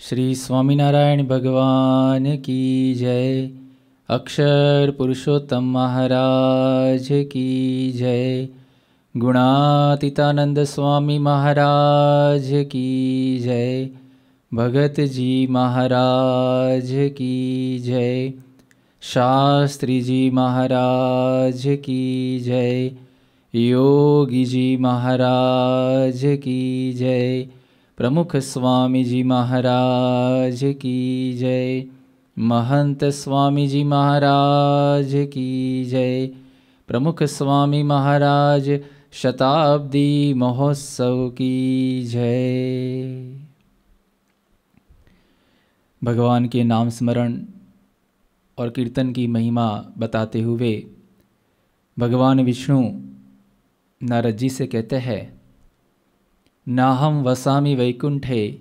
श्री स्वामीनारायण भगवान की जय। अक्षर पुरुषोत्तम महाराज की जय। गुणातीतानंद स्वामी महाराज की जय। भगत जी महाराज की जय। शास्त्री जी महाराज की जय। योगी जी महाराज की जय। प्रमुख स्वामी जी महाराज की जय। महंत स्वामी जी महाराज की जय। प्रमुख स्वामी महाराज शताब्दी महोत्सव की जय। भगवान के नाम स्मरण और कीर्तन की महिमा बताते हुए भगवान विष्णु नारद जी से कहते हैं, नाहं वसामि वैकुंठे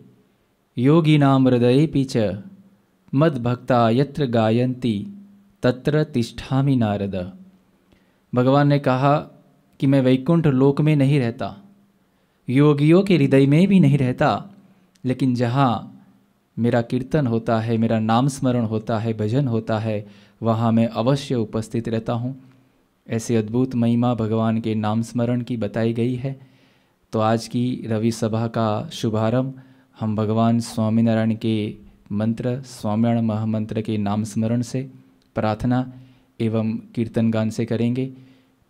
योगिनां हृदयेऽपि च मद्भक्ता यत्र गायन्ति तत्र तिष्ठामि नारद। भगवान ने कहा कि मैं वैकुंठ लोक में नहीं रहता, योगियों के हृदय में भी नहीं रहता, लेकिन जहाँ मेरा कीर्तन होता है, मेरा नाम स्मरण होता है, भजन होता है, वहाँ मैं अवश्य उपस्थित रहता हूँ। ऐसी अद्भुत महिमा भगवान के नाम स्मरण की बताई गई है। तो आज की रवि सभा का शुभारंभ हम भगवान स्वामीनारायण के मंत्र, स्वामीनारायण महामंत्र के नाम स्मरण से, प्रार्थना एवं कीर्तन गान से करेंगे।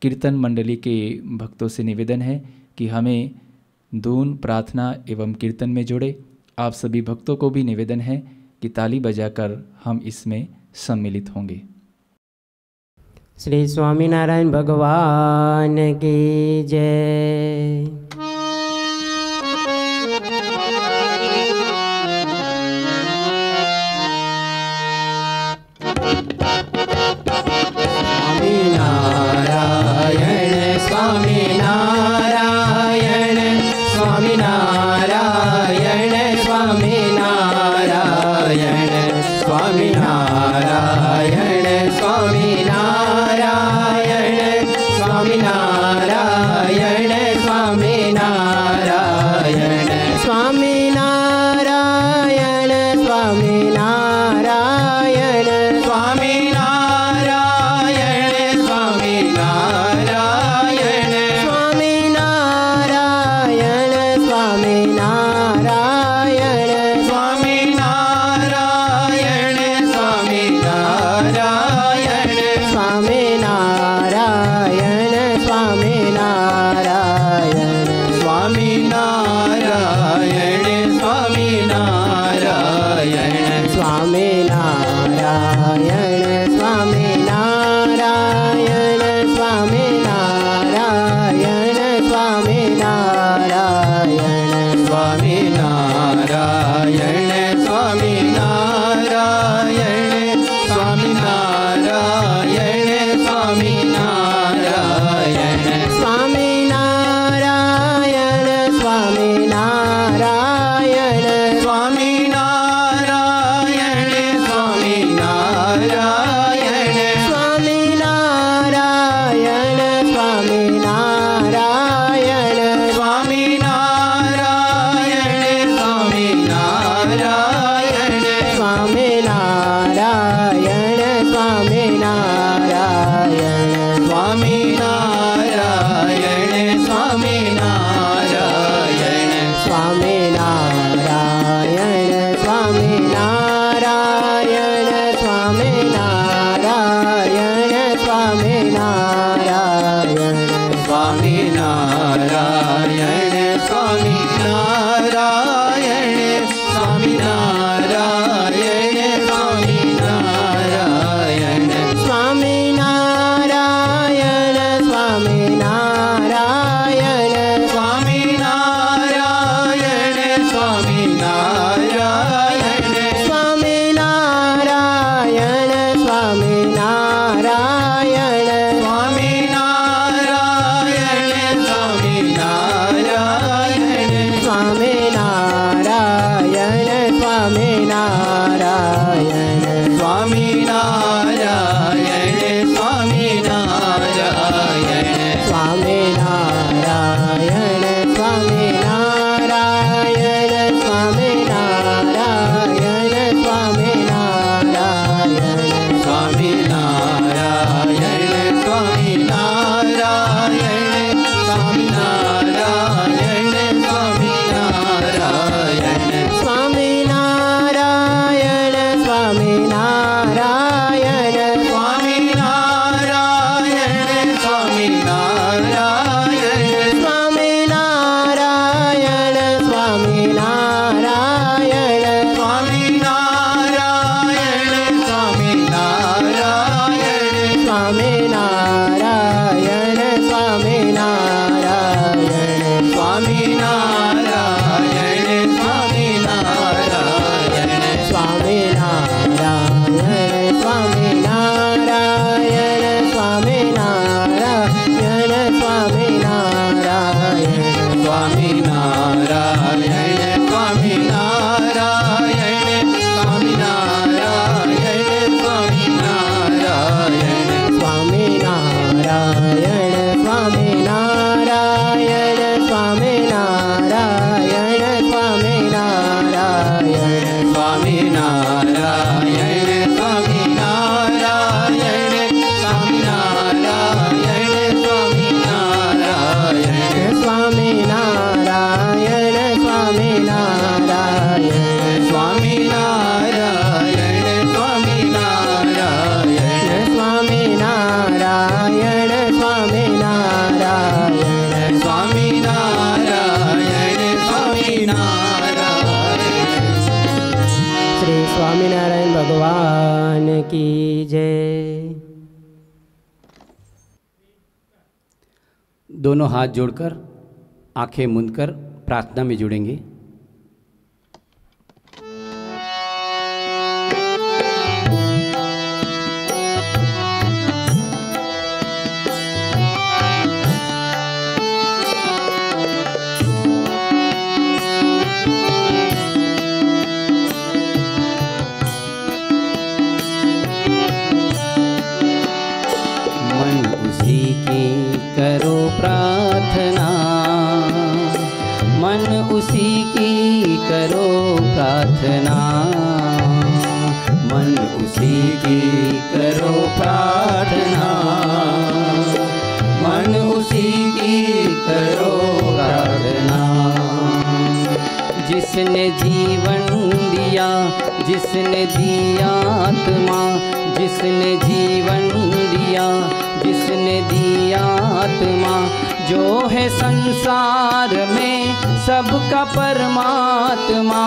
कीर्तन मंडली के भक्तों से निवेदन है कि हमें धून, प्रार्थना एवं कीर्तन में जोड़े। आप सभी भक्तों को भी निवेदन है कि ताली बजाकर हम इसमें सम्मिलित होंगे। श्री स्वामीनारायण भगवान की जय। स्वामीनारायण स्वामीनारायण श्री स्वामीनारायण भगवान की जय। दोनों हाथ जोड़कर आंखें मूंदकर प्रार्थना में जुड़ेंगे। करो प्रार्थना, मन उसी की करो प्रार्थना, मन उसी की करो प्रार्थना, मन उसी की करो प्रार्थना। जिसने जीवन दिया, जिसने दिया आत्मा, जिसने जीवन दिया, जिसने दिया आत्मा, जो है संसार में सबका परमात्मा,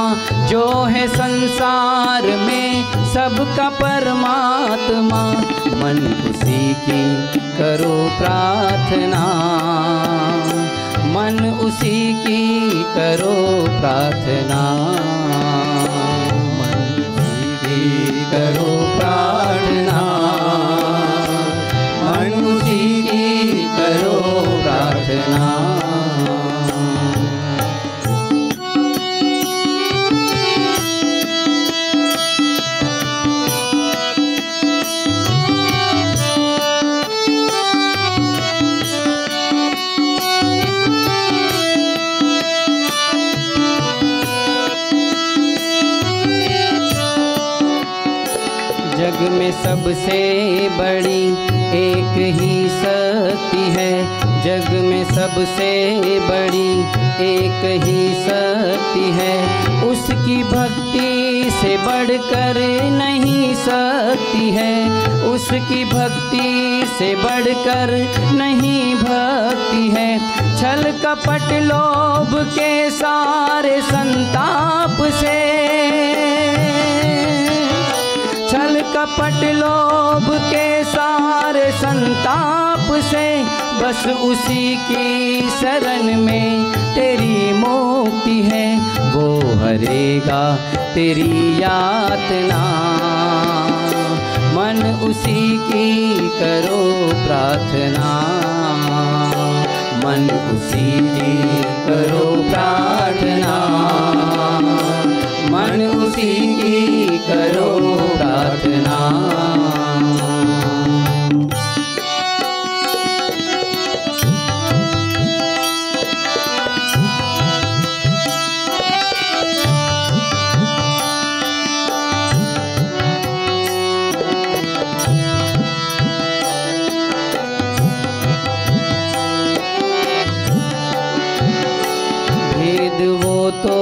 जो है संसार में सबका परमात्मा। मन उसी की करो प्रार्थना, मन उसी की करो प्रार्थना, मन उसी की करो प्रार्थना, मन उसी की करो प्रार्थना। जग में सबसे बड़ी एक ही शक्ति है, जग में सबसे बड़ी एक ही शक्ति है, उसकी भक्ति से बढ़कर नहीं सकती है, उसकी भक्ति से बढ़कर नहीं भक्ति है। छल कपट लोभ के सारे संताप से, छल कपट लोभ के सारे संताप से, बस उसी की शरण में तेरी मुक्ति है। वो हरेगा तेरी यातना, मन उसी की करो प्रार्थना, मन उसी की करो प्रार्थना, मन उसी की करो प्रार्थना। भेद वो तो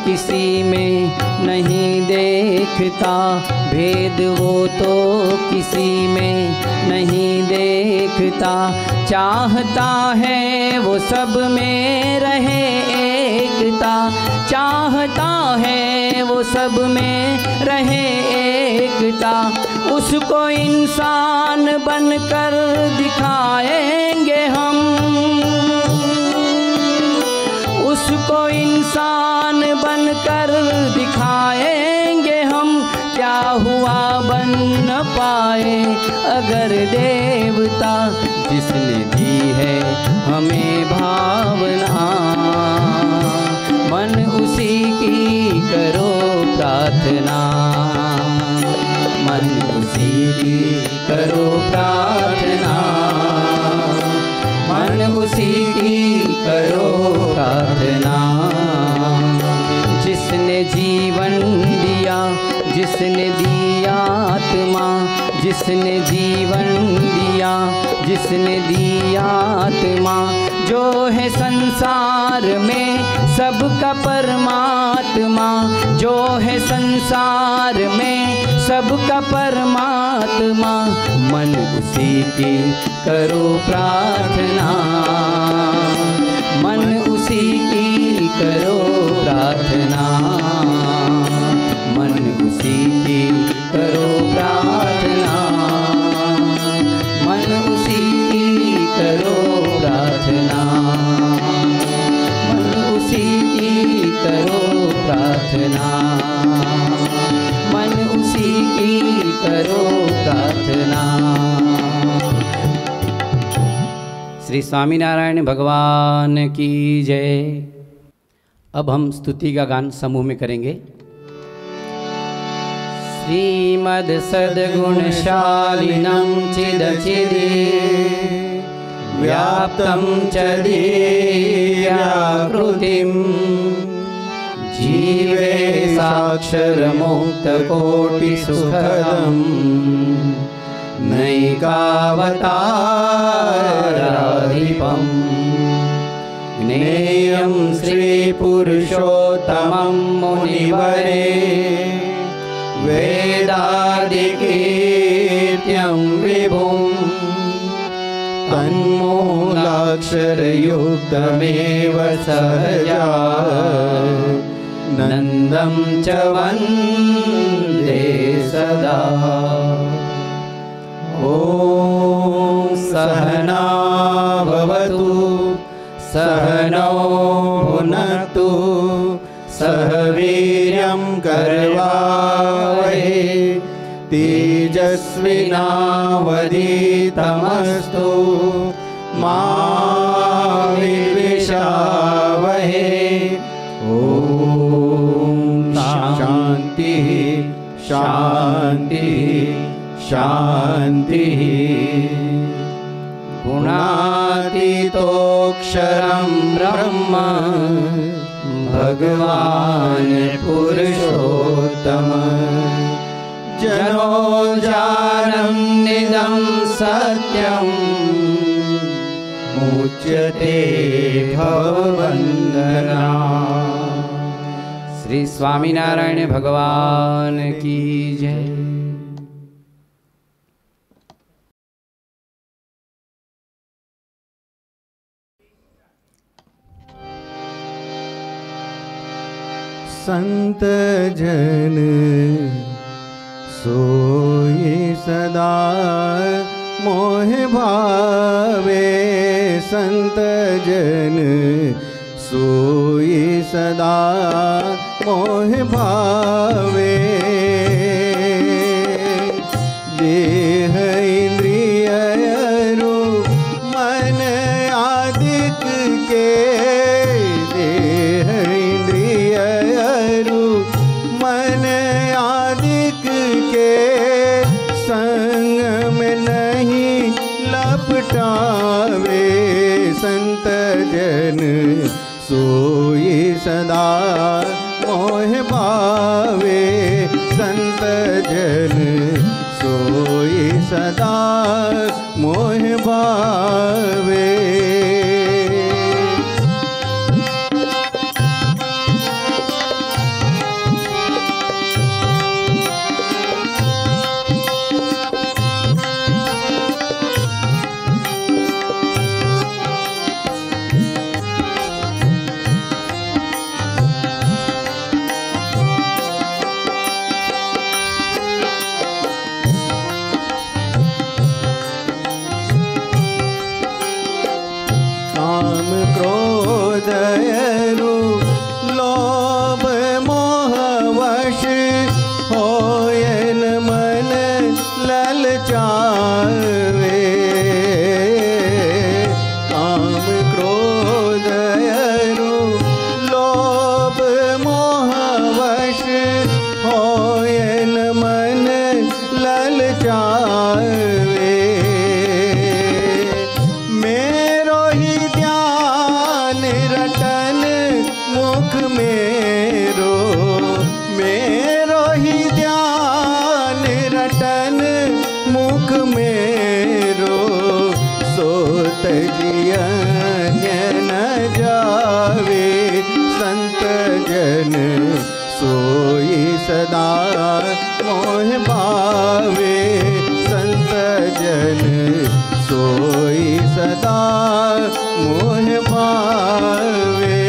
किसी में नहीं देखता, भेद वो तो किसी में नहीं देखता, चाहता है वो सब में रहे एकता, चाहता है वो सब में रहे एकता। उसको इंसान बनकर दिखाएंगे हम, उसको इंसान बनकर दिखाएंगे हम। क्या हुआ बन न पाए अगर देवता, जिसने दी है हमें भावना, मन उसी की करो प्रार्थना, मन उसी की करो प्रार्थना, मन उसी की करो प्रार्थना। जिसने जीवन दिया, जिसने दिया आत्मा, जिसने जीवन दिया, जिसने दिया आत्मा, जो है संसार में सबका परमात्मा, जो है संसार में सबका परमात्मा। मन उसी की करो प्रार्थना, मन उसी की करो प्रार्थना, मन उसी करो प्रार्थना। श्री स्वामीनारायण भगवान की जय। अब हम स्तुति का गान समूह में करेंगे। श्रीमद् सद्गुणशालिनं चिदचिदे व्याप्तं च दिव्याकृतिं जीवे साक्षरमुक्तकोटिसुखदं नैकावताराधिपम् ज्ञेयं श्रीपुरुषोत्तमं मुनिवरे वेदादिकीर्त्यं विभुं तन्मूलाक्षरयुक्तमेव सहजा नन्दं च वन्दे सदा। ॐ सहना भवतु सहनौ भुनक्तु सह वीर्यं करवावहै तेजस्विनावधीतमस्तु मा विद्विषावहै। ॐ शान्तिः शान्तिः शान्तिः। गुणातीतोऽक्षरं ब्रह्म भगवान् पुरुषोत्तम जनो जानन्निदं सत्यं मुच्यते भवबन्धना। श्री स्वामीनारायण भगवान की जय। संत जन सोई सदा मोह भावे, संत जन सोई सदा मोह भावे। देह इंद्रिय रूप मन आदिक के, देह इंद्रिय रूप मन आदिक के संग में नहीं लपटावे। संत जन सोई सदा मोह भावे, संत जन सोई सदा मोह भावे। काम क्रोध लोभ मोह वश होयन मन ललचावे। काम क्रोध लोभ मोह वश होयन मन ललचावे। मेरो ही ध्यान रटन मुख मेरो, मेरो ही ध्यान रटन मुख मेरो। सोत जियन न जावे, संत जन सोई सदा मोह भावे। संत जन सोई सदा मोह भावे।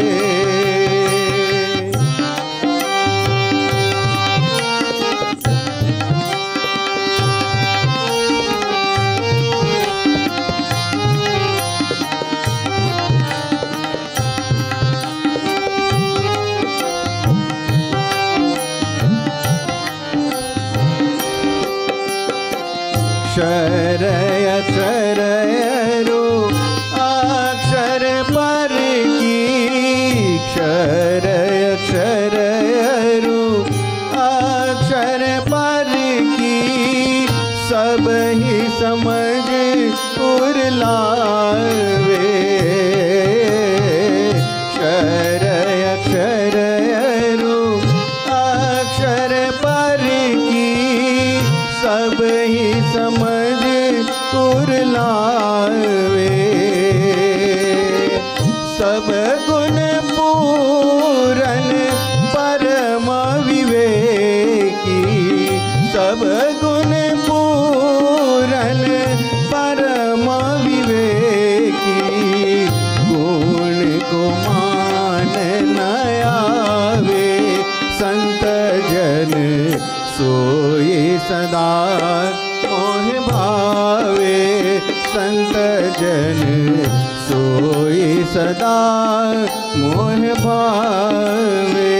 क्षर अक्षर अरु अक्षर पर की क्षर अक्षर अरु अक्षर पर की सब ही समझ उरलावे क्षर अक्षर अरु अक्षर पर की सब ही समझ उरलावे सब गुण पूरन परम विवेकी सब गुण पूरन परम विवेकी गुण को मान न आवे संत जन सोई सदा मोह भावे संत जन सोई सदा मोह भावे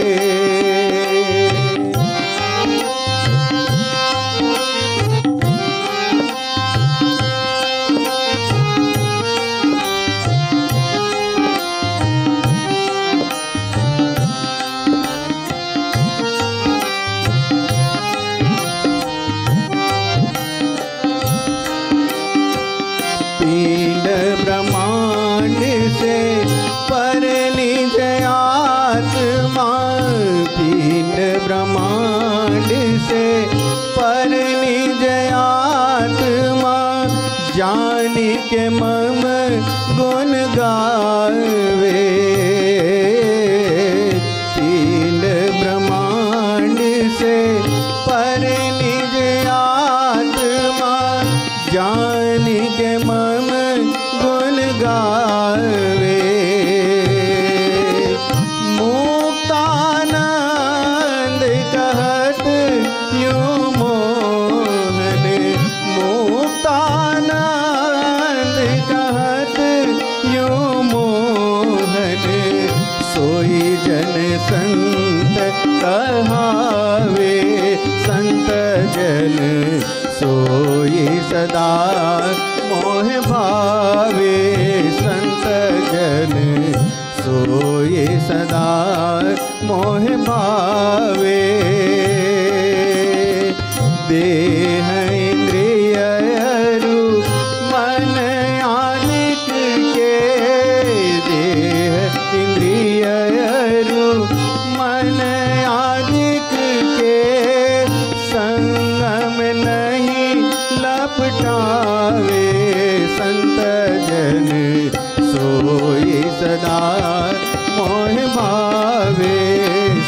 पिंड ब्रह्मांड से पर निज आत्मा पिंड ब्रह्मांड से पर निज आत्मा जान के मम गुण गावे पिंड ब्रह्मांड से पर निज आत्मा जान के मम गुण गावे मुक्तानंद कहत यूं मोहन मुक्तानंद कहत यूं मोहन सोई जन संत कहावे संत जन सोई सदा मोह भावे संत जन सोई सदा मोह भावे देह इंद्रिय अरु मन आदिक के देह इंद्रिय अरु मन आदिक के संगम नहीं लपटावे संत जन सोई सदा मोह भावे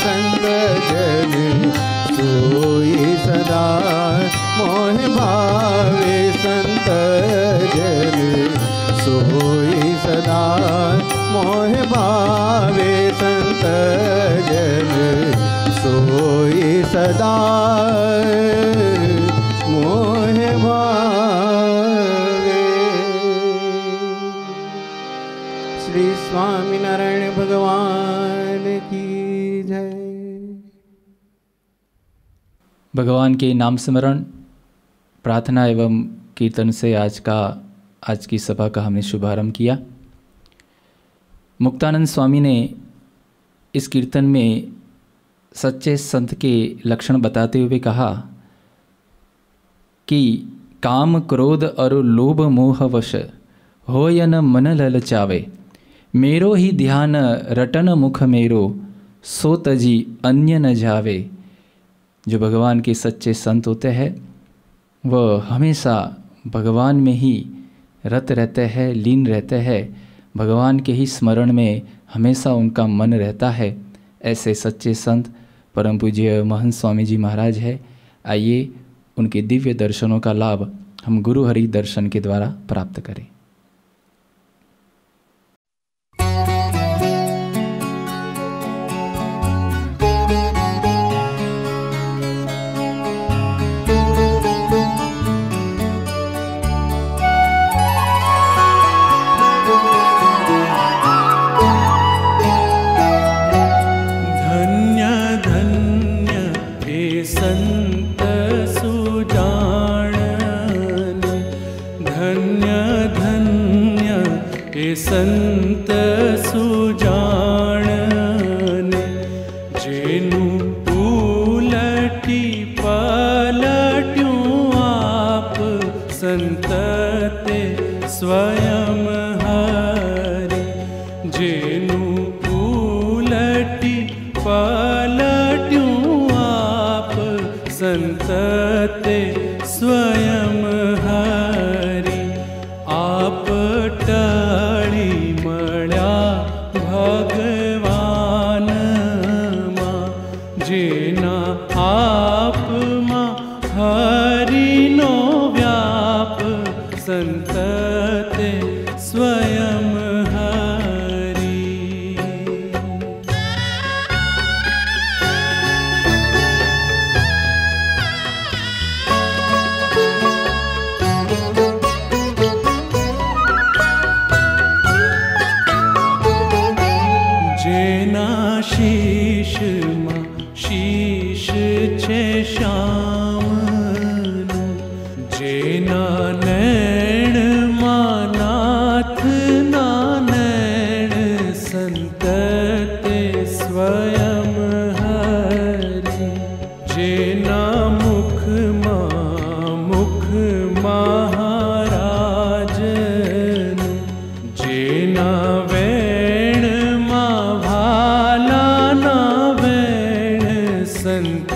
संत जन सोई सदा मोह भावे संत जन सोई सदा मोह भावे संत जन सोई सदा मोह भावे। श्री स्वामीनारायण भगवान की जय। भगवान के नाम स्मरण प्रार्थना एवं कीर्तन से आज की सभा का हमने शुभारंभ किया। मुक्तानंद स्वामी ने इस कीर्तन में सच्चे संत के लक्षण बताते हुए कहा कि काम क्रोध और लोभ मोह वश होयन मन ललचावे मेरो ही ध्यान रटन मुख मेरो सो तजी अन्य न जावे। जो भगवान के सच्चे संत होते हैं वह हमेशा भगवान में ही रत रहते हैं, लीन रहते हैं, भगवान के ही स्मरण में हमेशा उनका मन रहता है। ऐसे सच्चे संत परम पूज्य महंत स्वामी जी महाराज है। आइए उनके दिव्य दर्शनों का लाभ हम गुरु हरि दर्शन के द्वारा प्राप्त करें। संत सुजान संत सुजाणने जेनु उलटी पलट्यूं आप संत ते स्वयं हरि जेनु उलटी पलट्यूं आप संत ते स्वयं हरि आप टळी मळ्या भगवान मां जेना आप मां हरिनो व्याप संत ते स्वयं हरि। जेना शीश मां शीश छे श्यामनु जेना नैण मां नाथ ना नैण संत ते स्वयं हरि जेना मुख महाराजनु जेना वेण मां भाला ना वेण संत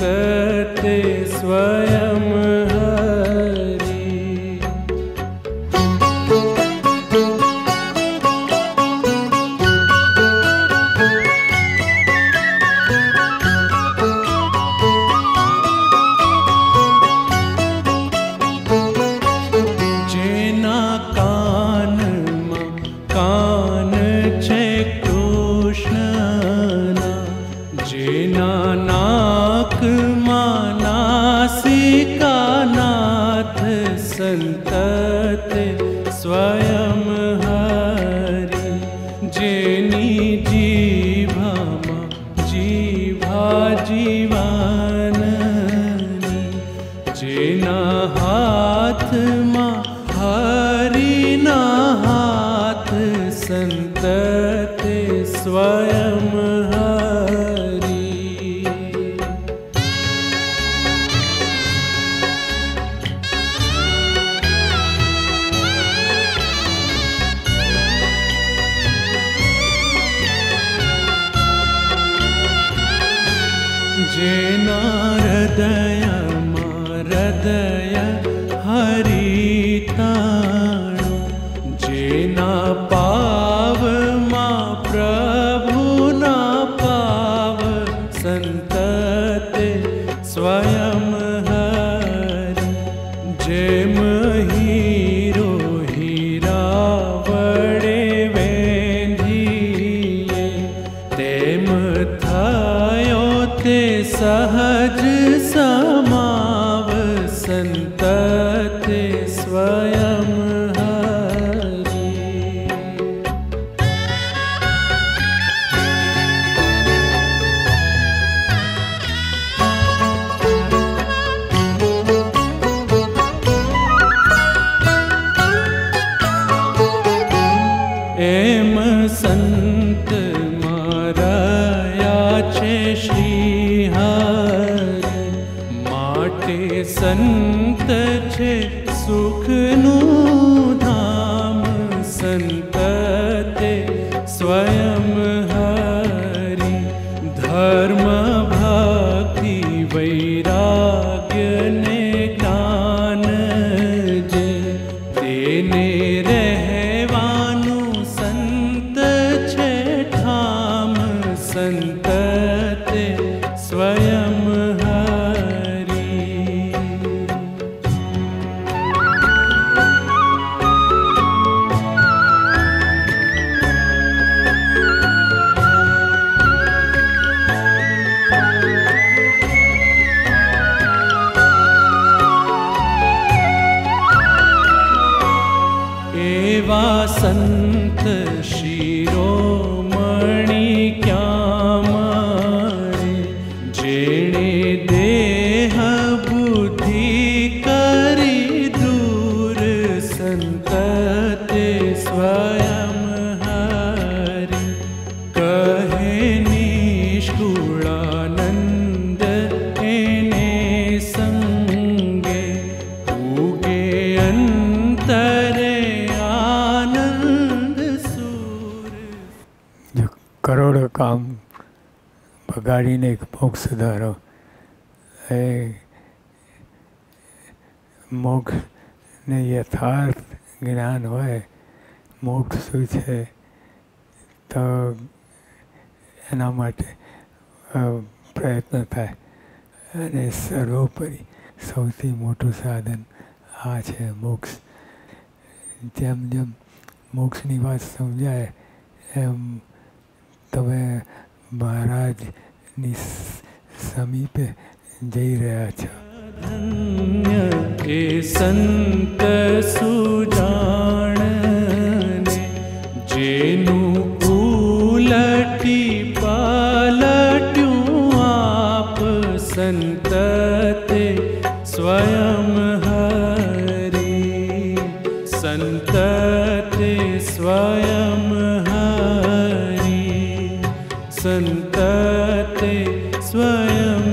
ते स्वयं हरि। जेना कान मां कान छे कृष्णना जेना नाक मां नासिका नाथ संत ते स्वयं हरि जेनी जीभा मां जीभा जीवाननी जेना हाथ मां हरिना हाथ संत ते स्वयं हरि। जेना हृदय मां हृदय हरिताणु जेना पाव मां प्रभुना पाव संत ते स्वयं हरि जेम हीरो हीरा वडे वेंधीए तेम थयो ते सहज समाव संत ते स्वयं हरि। एम संत मारया छे श्री हरि माटे संत छे सुखनु धाम संत ते स्वयं हरि धर्म भक्ति वैराग्य ने ज्ञान जे तेने रहवानु संत छे ठाम संत ते स्वयं हरि। एवा संत शिरोमणि क्या मळे जेणे देह बुद्धि करी दूर संत ते स्वयं વગાડીને એક મોક્ષ ધારો. એ મોક્ષને યથાર્થ જ્ઞાન હોય મોક્ષ શું છે તો એના માટે પ્રયત્ન થાય. અને સર્વોપરી સૌથી મોટું સાધન આ છે મોક્ષ. જેમ જેમ મોક્ષની વાત સમજાય એમ તમે મહારાજની સમીપે જઈ રહ્યા છો. धन्य के संत सुजाणने जेनु उलटी पालट्यूं आप संत ते स्वयं हरि. संत ते स्वयं हरि. संत ते स्वयं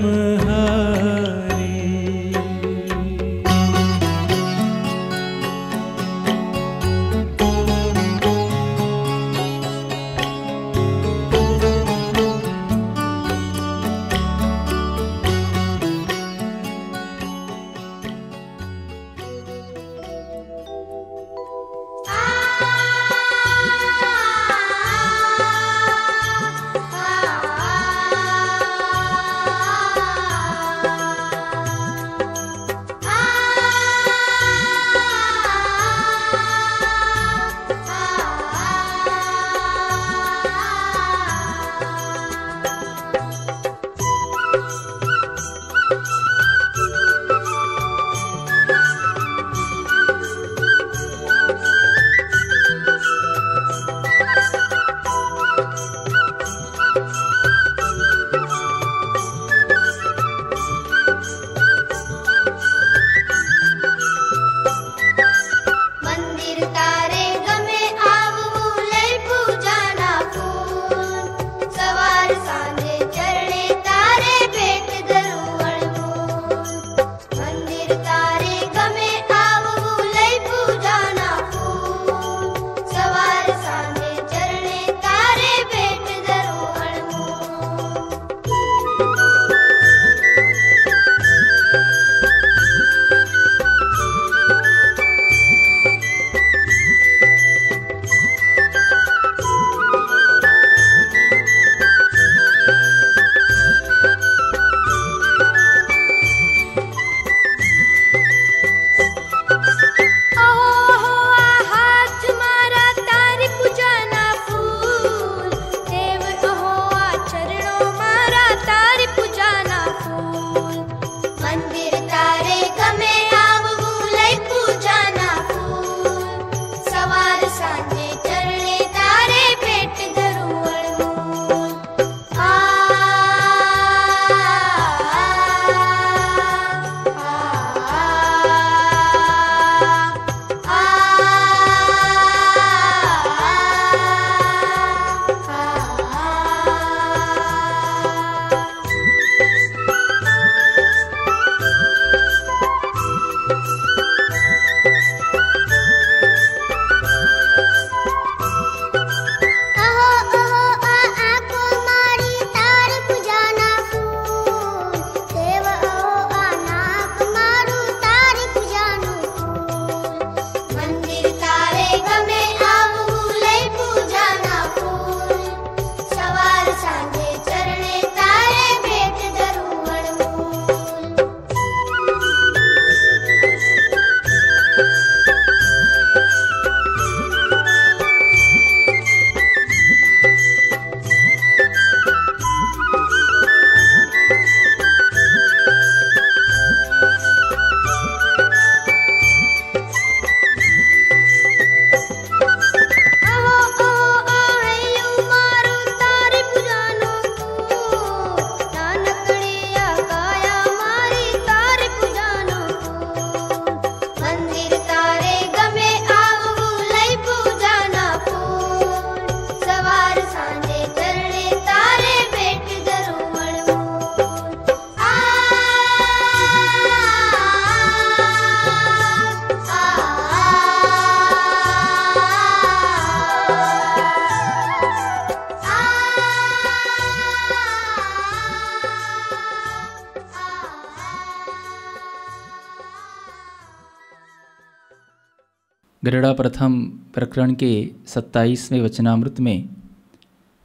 गरुड़ा प्रथम प्रकरण के 27वें वचनामृत में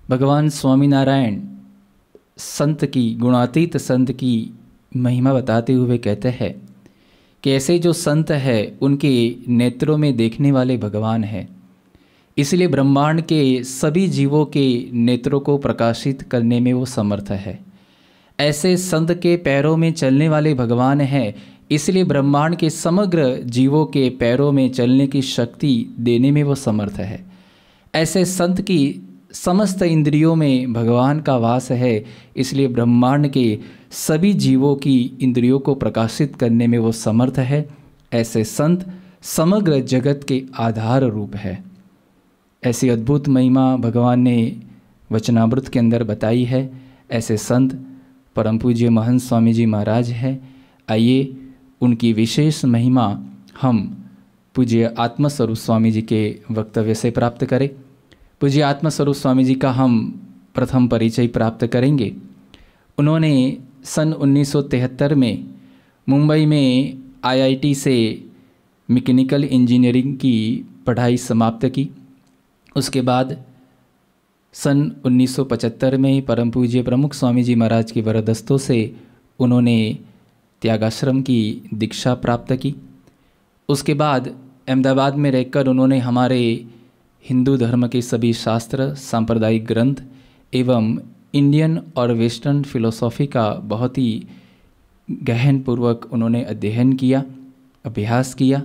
भगवान स्वामीनारायण संत की, गुणातीत संत की महिमा बताते हुए कहते हैं कि ऐसे जो संत है उनके नेत्रों में देखने वाले भगवान है, इसलिए ब्रह्मांड के सभी जीवों के नेत्रों को प्रकाशित करने में वो समर्थ है। ऐसे संत के पैरों में चलने वाले भगवान हैं, इसलिए ब्रह्मांड के समग्र जीवों के पैरों में चलने की शक्ति देने में वो समर्थ है। ऐसे संत की समस्त इंद्रियों में भगवान का वास है, इसलिए ब्रह्मांड के सभी जीवों की इंद्रियों को प्रकाशित करने में वो समर्थ है। ऐसे संत समग्र जगत के आधार रूप है। ऐसी अद्भुत महिमा भगवान ने वचनामृत के अंदर बताई है। ऐसे संत परम पूज्य महंत स्वामी जी महाराज हैं। आइए उनकी विशेष महिमा हम पूज्य आत्मस्वरूप स्वामी जी के वक्तव्य से प्राप्त करें। पूज्य आत्मस्वरूप स्वामी जी का हम प्रथम परिचय प्राप्त करेंगे। उन्होंने सन 1973 में मुंबई में IIT से मैकेनिकल इंजीनियरिंग की पढ़ाई समाप्त की। उसके बाद सन 1975 में परम पूज्य प्रमुख स्वामी जी महाराज की वरदस्तों से उन्होंने त्यागाश्रम की दीक्षा प्राप्त की। उसके बाद अहमदाबाद में रहकर उन्होंने हमारे हिंदू धर्म के सभी शास्त्र, सांप्रदायिक ग्रंथ एवं इंडियन और वेस्टर्न फिलोसॉफी का बहुत ही गहन पूर्वक उन्होंने अध्ययन किया, अभ्यास किया।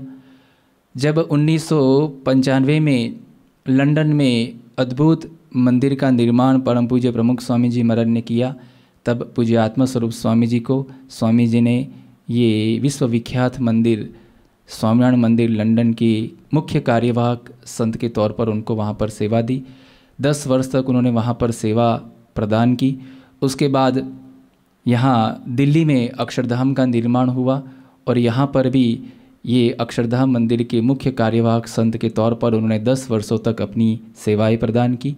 जब 1995 में लंदन में अद्भुत मंदिर का निर्माण परम पूज्य प्रमुख स्वामी जी महाराज ने किया, तब पूज्य आत्मस्वरूप स्वामी जी को स्वामी जी ने ये विश्वविख्यात मंदिर स्वामीनारायण मंदिर लंदन की मुख्य कार्यवाहक संत के तौर पर उनको वहाँ पर सेवा दी। 10 वर्ष तक उन्होंने वहाँ पर सेवा प्रदान की। उसके बाद यहाँ दिल्ली में अक्षरधाम का निर्माण हुआ और यहाँ पर भी ये अक्षरधाम मंदिर के मुख्य कार्यवाहक संत के तौर पर उन्होंने 10 वर्षों तक अपनी सेवाएं प्रदान की।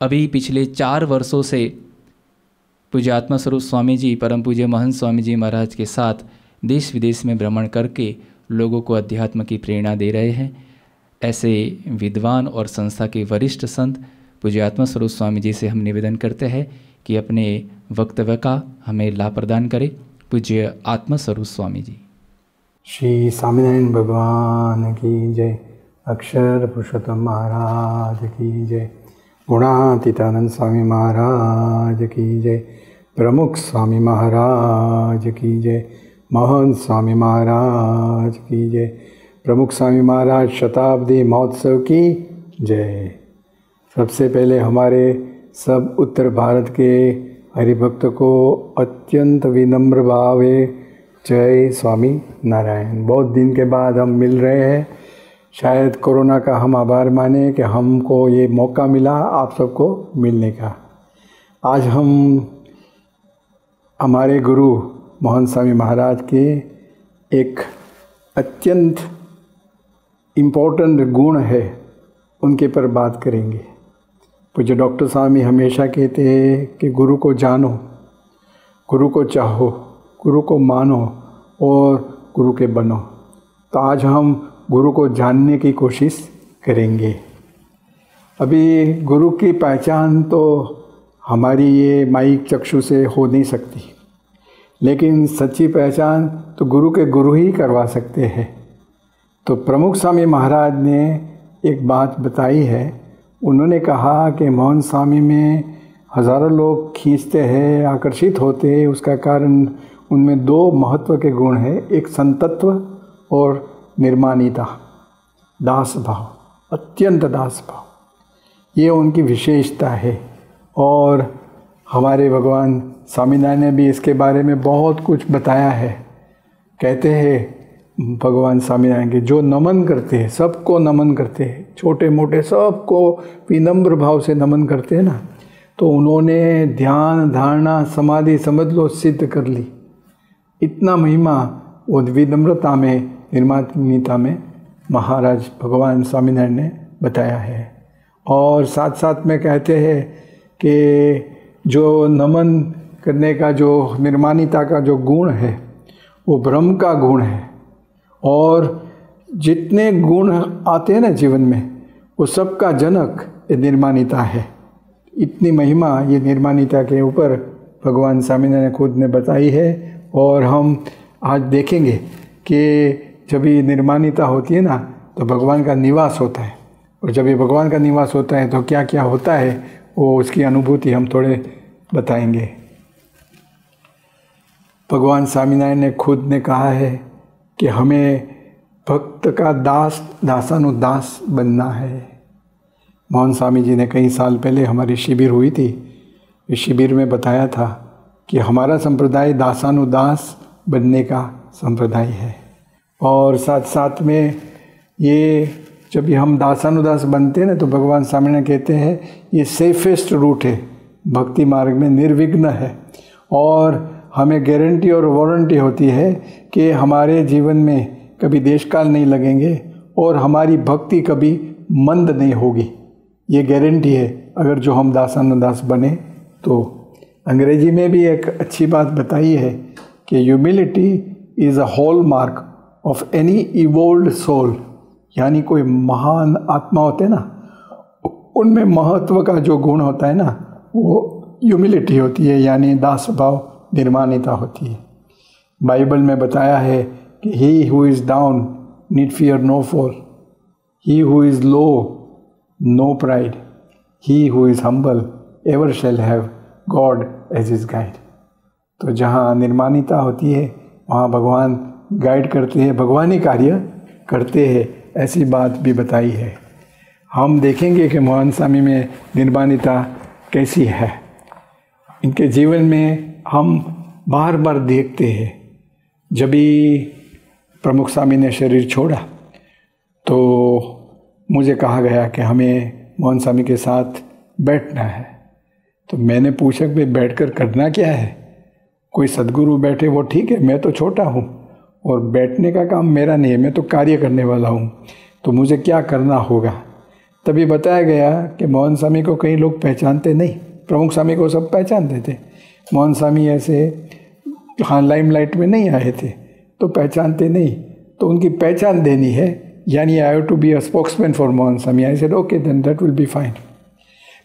अभी पिछले 4 वर्षों से पूज्य आत्मस्वरूप स्वामी जी, परम पूज्य महंत स्वामी जी महाराज के साथ देश विदेश में भ्रमण करके लोगों को अध्यात्म की प्रेरणा दे रहे हैं। ऐसे विद्वान और संस्था के वरिष्ठ संत पूज्य आत्मस्वरूप स्वामी जी से हम निवेदन करते हैं कि अपने वक्तव्य का हमें लाभ प्रदान करें। पूज्य आत्मस्वरूप स्वामी जी। श्री स्वामीनारायण भगवान की जय। अक्षर पुरुषोत्तम महाराज की जय। गुणातीतानंद स्वामी महाराज की जय। प्रमुख स्वामी महाराज की जय। महंत स्वामी महाराज की जय। प्रमुख स्वामी महाराज शताब्दी महोत्सव की जय। सबसे पहले हमारे सब उत्तर भारत के हरिभक्त को अत्यंत विनम्र भावे जय स्वामी नारायण। बहुत दिन के बाद हम मिल रहे हैं। शायद कोरोना का हम आभार माने कि हमको ये मौका मिला आप सबको मिलने का। आज हम हमारे गुरु मोहन स्वामी महाराज के एक अत्यंत इम्पोर्टेंट गुण है, उनके पर बात करेंगे। पूज्य डॉक्टर स्वामी हमेशा कहते हैं कि गुरु को जानो, गुरु को चाहो, गुरु को मानो और गुरु के बनो। तो आज हम गुरु को जानने की कोशिश करेंगे। अभी गुरु की पहचान तो हमारी ये माइक चक्षु से हो नहीं सकती, लेकिन सच्ची पहचान तो गुरु के गुरु ही करवा सकते हैं। तो प्रमुख स्वामी महाराज ने एक बात बताई है। उन्होंने कहा कि मोहन स्वामी में हज़ारों लोग खींचते हैं, आकर्षित होते हैं। उसका कारण उनमें 2 महत्व के गुण हैं, एक संतत्व और निर्माणिता, दास भाव, अत्यंत दास भाव। ये उनकी विशेषता है। और हमारे भगवान स्वामीनारायण ने भी इसके बारे में बहुत कुछ बताया है। कहते हैं भगवान स्वामीनारायण के जो नमन करते हैं, सबको नमन करते हैं, छोटे मोटे सबको विनम्र भाव से नमन करते हैं ना, तो उन्होंने ध्यान, धारणा, समाधि समझ लो सिद्ध कर ली। इतना महिमा वो विनम्रता में, निर्माणिता में महाराज भगवान स्वामीनारायण ने बताया है। और साथ साथ में कहते हैं कि जो नमन करने का, जो निर्माणिता का जो गुण है, वो ब्रह्म का गुण है। और जितने गुण आते हैं ना जीवन में, वो सबका जनक ये निर्मानिता है। इतनी महिमा ये निर्मानिता के ऊपर भगवान स्वामीनारायण ने खुद ने बताई है। और हम आज देखेंगे कि जब ये निर्मानिता होती है ना तो भगवान का निवास होता है, और जब ये भगवान का निवास होता है तो क्या क्या होता है वो उसकी अनुभूति हम थोड़े बताएंगे। भगवान स्वामीनारायण ने खुद ने कहा है कि हमें भक्त का दास दासानुदास बनना है। मोहन स्वामी जी ने कई साल पहले हमारी शिविर हुई थी, इस शिविर में बताया था कि हमारा संप्रदाय दासानुदास बनने का संप्रदाय है। और साथ साथ में ये जब भी हम दासानुदास बनते हैं ना तो भगवान स्वामीनारायण कहते हैं ये सेफेस्ट रूट है, भक्ति मार्ग में निर्विघ्न है, और हमें गारंटी और वारंटी होती है कि हमारे जीवन में कभी देशकाल नहीं लगेंगे और हमारी भक्ति कभी मंद नहीं होगी। ये गारंटी है अगर जो हम दासानुदास बने तो। अंग्रेजी में भी एक अच्छी बात बताई है कि humility is a hallmark of any evolved soul, यानी कोई महान आत्मा होते हैं ना, उनमें महत्व का जो गुण होता है ना वो ह्यूमिलिटी होती है, यानी दास भाव निर्मानिता होती है। बाइबल में बताया है कि he who is down need fear no fall, he who is low no pride, he who is humble ever shall have God as his guide. तो जहाँ निर्मानिता होती है वहाँ भगवान गाइड करते हैं, भगवानी कार्य करते हैं, ऐसी बात भी बताई है। हम देखेंगे कि मोहन स्वामी में निर्मानिता कैसी है। इनके जीवन में हम बार बार देखते हैं, जब भी प्रमुख स्वामी ने शरीर छोड़ा तो मुझे कहा गया कि हमें मोहन स्वामी के साथ बैठना है। तो मैंने पूछा कि बैठकर करना क्या है, कोई सद्गुरु बैठे वो ठीक है, मैं तो छोटा हूँ और बैठने का काम मेरा नहीं है, मैं तो कार्य करने वाला हूँ, तो मुझे क्या करना होगा। तभी बताया गया कि मोहन स्वामी को कई लोग पहचानते नहीं, प्रमुख स्वामी को सब पहचानते थे, मोहन स्वामी ऐसे हाँ लाइमलाइट में नहीं आए थे तो पहचानते नहीं, तो उनकी पहचान देनी है, यानी I have to be a spokesman for Mohan Swami. I said okay then that will be fine.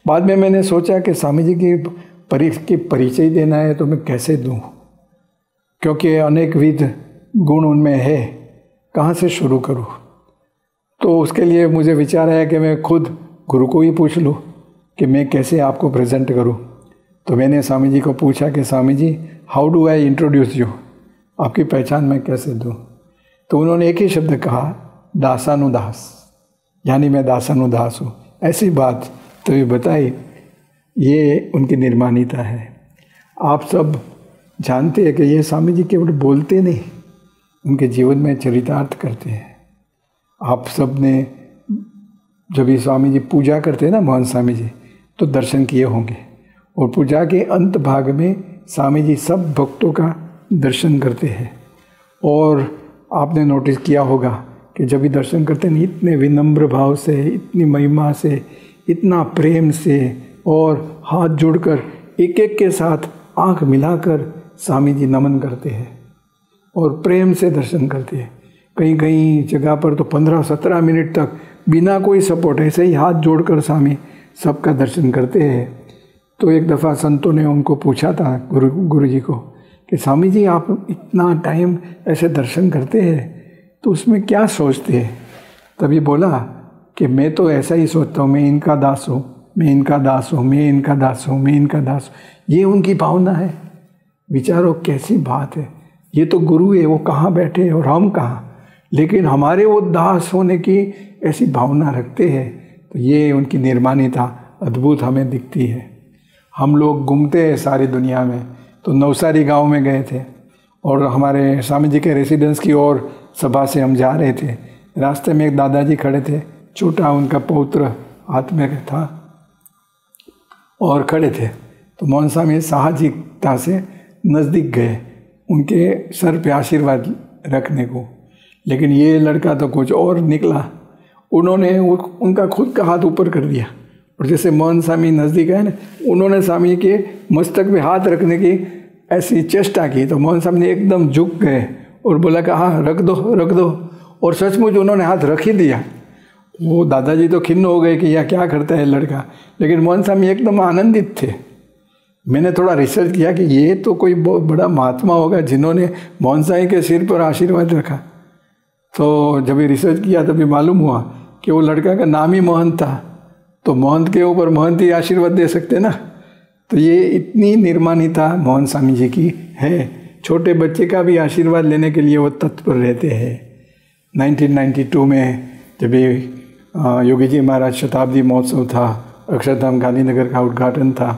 बाद में मैंने सोचा कि स्वामी जी की परिचय देना है तो मैं कैसे दूँ, क्योंकि अनेकविध गुण उनमें है, कहाँ से शुरू करूँ। तो उसके लिए मुझे विचार आया कि मैं खुद गुरु को ही पूछ लूँ कि मैं कैसे आपको प्रेजेंट करूँ। तो मैंने स्वामी जी को पूछा कि Swami ji how do I introduce you, आपकी पहचान मैं कैसे दूँ। तो उन्होंने एक ही शब्द कहा, दासानुदास, यानी मैं दासानुदास हूँ। ऐसी बात तो ये बताई, ये उनकी निर्मानिता है। आप सब जानते हैं कि ये स्वामी जी केवल बोलते नहीं, उनके जीवन में चरितार्थ करते हैं। आप सब ने जब ये स्वामी जी पूजा करते हैं ना मोहन स्वामी जी, तो दर्शन किए होंगे, और पूजा के अंत भाग में स्वामी जी सब भक्तों का दर्शन करते हैं। और आपने नोटिस किया होगा कि जब भी दर्शन करते हैं इतने विनम्र भाव से, इतनी महिमा से, इतना प्रेम से, और हाथ जोड़कर एक एक के साथ आंख मिलाकर स्वामी जी नमन करते हैं और प्रेम से दर्शन करते हैं। कहीं कहीं जगह पर तो 15-17 मिनट तक बिना कोई सपोर्ट ऐसे ही हाथ जोड़कर स्वामी सबका दर्शन करते हैं। तो एक दफ़ा संतों ने उनको पूछा था गुरु जी को कि स्वामी जी आप इतना टाइम ऐसे दर्शन करते हैं तो उसमें क्या सोचते हैं। तभी बोला कि मैं तो ऐसा ही सोचता हूँ, मैं इनका दास हूँ, मैं इनका दास हूँ, मैं इनका दास हूँ, मैं इनका दास हूँ। ये उनकी भावना है। विचारो कैसी बात है, ये तो गुरु है, वो कहाँ बैठे और हम कहाँ, लेकिन हमारे वो दास होने की ऐसी भावना रखते हैं। तो ये उनकी निर्मानिता अद्भुत हमें दिखती है। हम लोग घूमते हैं सारी दुनिया में, तो नवसारी गांव में गए थे और हमारे स्वामी जी के रेसिडेंस की ओर सभा से हम जा रहे थे। रास्ते में एक दादाजी खड़े थे, छोटा उनका पौत्र हाथ में था और खड़े थे। तो मोहन स्वामी साहसिकता से नज़दीक गए उनके सर पे आशीर्वाद रखने को, लेकिन ये लड़का तो कुछ और निकला। उन्होंने उनका खुद का हाथ ऊपर कर दिया और जैसे मोहन स्वामी नज़दीक आए ना, उन्होंने स्वामी के मस्तक पे हाथ रखने की ऐसी चेष्टा की तो मोहन स्वामी ने एकदम झुक गए और बोला कि हाँ रख दो रख दो। और सचमुच उन्होंने हाथ रख ही दिया। वो दादाजी तो खिन्न हो गए कि यह क्या करता है लड़का, लेकिन मोहन स्वामी एकदम आनंदित थे। मैंने थोड़ा रिसर्च किया कि ये तो कोई बहुत बड़ा महात्मा होगा जिन्होंने मोहन स्वामी के सिर पर आशीर्वाद रखा। तो जब ये रिसर्च किया तभी मालूम हुआ कि वो लड़का का नाम ही मोहन था, तो मोहन के ऊपर मोहन ही आशीर्वाद दे सकते ना। तो ये इतनी निर्माणिता मोहन स्वामी जी की है, छोटे बच्चे का भी आशीर्वाद लेने के लिए वो तत्पर रहते हैं। 1992 में जब ये योगी जी महाराज शताब्दी महोत्सव था, अक्षरधाम गांधीनगर का उद्घाटन था,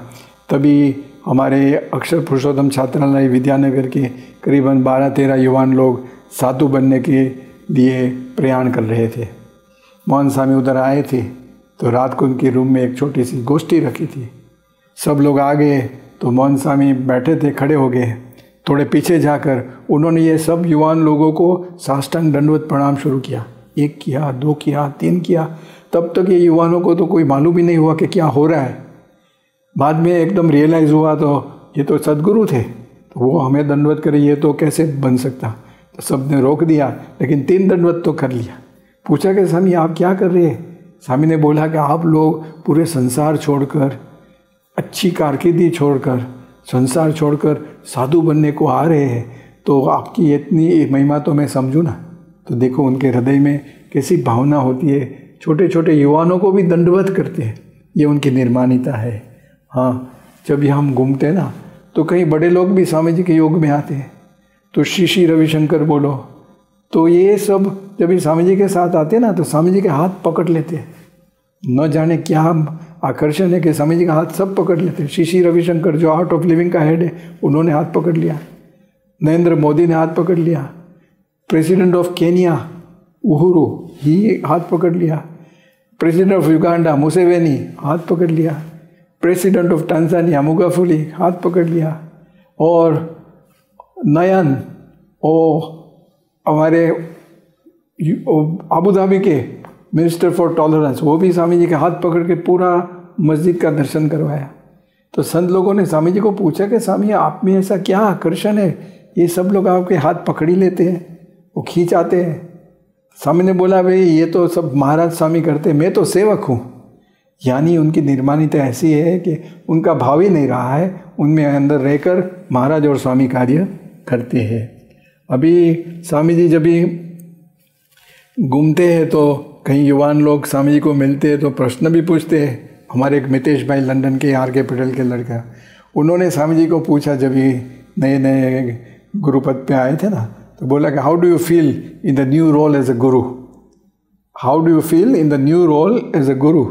तभी हमारे अक्षर पुरुषोत्तम छात्रालय विद्यानगर के करीबन 12-13 युवान लोग साधु बनने के लिए प्रयाण कर रहे थे। मोहन स्वामी उधर आए थे, तो रात को उनके रूम में एक छोटी सी गोष्ठी रखी थी। सब लोग आ गए तो मोहन स्वामी बैठे थे, खड़े हो गए। थोड़े पीछे जाकर उन्होंने ये सब युवान लोगों को साष्टांग दंडवत प्रणाम शुरू किया। 1 किया, 2 किया, 3 किया। तब तक ये युवानों को तो कोई मालूम ही नहीं हुआ कि क्या हो रहा है। बाद में एकदम रियलाइज़ हुआ तो ये तो सद्गुरु थे, तो वो हमें दंडवत करे, ये तो कैसे बन सकता। तो सब ने रोक दिया, लेकिन 3 दंडवत तो कर लिया। पूछा कि स्वामी आप क्या कर रहे हैं? स्वामी ने बोला कि आप लोग पूरे संसार छोड़कर, अच्छी कारकिर्दी छोड़कर, संसार छोड़कर साधु बनने को आ रहे हैं, तो आपकी इतनी महिमा तो मैं समझूँ ना। तो देखो उनके हृदय में कैसी भावना होती है, छोटे छोटे युवानों को भी दंडवत करते हैं, ये उनकी निर्माणिता है। हाँ, जब ये हम घूमते हैं ना तो कई बड़े लोग भी स्वामी जी के योग में आते हैं, तो श्री रविशंकर बोलो, तो ये सब जब ये स्वामी जी के साथ आते हैं ना तो स्वामी जी के हाथ पकड़ लेते हैं। न जाने क्या आकर्षण है कि स्वामी जी का हाथ सब पकड़ लेते हैं। श्री रविशंकर जो आर्ट ऑफ लिविंग का हेड है, उन्होंने हाथ पकड़ लिया। नरेंद्र मोदी ने हाथ पकड़ लिया। प्रेसिडेंट ऑफ केनिया उहुरू ही हाथ पकड़ लिया। प्रेसिडेंट ऑफ युगांडा मुसेवेनी हाथ पकड़ लिया। प्रेसिडेंट ऑफ टांजानिया मुगाफुली हाथ पकड़ लिया। और नयन हमारे अबू धाबी के मिनिस्टर फॉर टॉलरेंस, वो भी स्वामी जी के हाथ पकड़ के पूरा मस्जिद का दर्शन करवाया। तो संत लोगों ने स्वामी जी को पूछा कि स्वामी आप में ऐसा क्या आकर्षण है, ये सब लोग आपके हाथ पकड़ ही लेते हैं, वो खींच आते हैं। स्वामी ने बोला भाई ये तो सब महाराज स्वामी करते, मैं तो सेवक हूँ। यानी उनकी निर्माणिता ऐसी है कि उनका भाव ही नहीं रहा है, उनमें अंदर रहकर महाराज और स्वामी कार्य करते हैं। अभी स्वामी जी जब भी घूमते हैं तो कहीं युवान लोग स्वामी जी को मिलते हैं तो प्रश्न भी पूछते हैं। हमारे एक मितेश भाई लंदन के आर.के. पटेल के लड़का, उन्होंने स्वामी जी को पूछा जब ये नए नए गुरुपद पे आए थे ना, तो बोला कि how do you feel in the new role as a guru, how do you feel in the new role as a guru.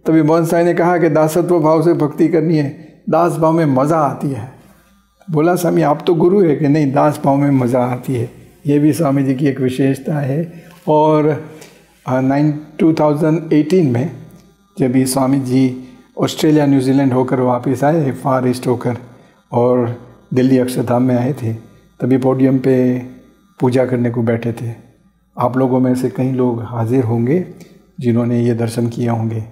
तभी मोहन साई ने कहा कि दासत्व भाव से भक्ति करनी है, दास भाव में मज़ा आती है। बोला स्वामी आप तो गुरु है कि नहीं, दास भाव में मज़ा आती है। ये भी स्वामी जी की एक विशेषता है। और 2018 में जब ये स्वामी जी ऑस्ट्रेलिया न्यूजीलैंड होकर वापस आए, फार ईस्ट होकर, और दिल्ली अक्षरधाम में आए थे, तभी पोडियम पे पूजा करने को बैठे थे। आप लोगों में से कई लोग हाजिर होंगे जिन्होंने ये दर्शन किया होंगे।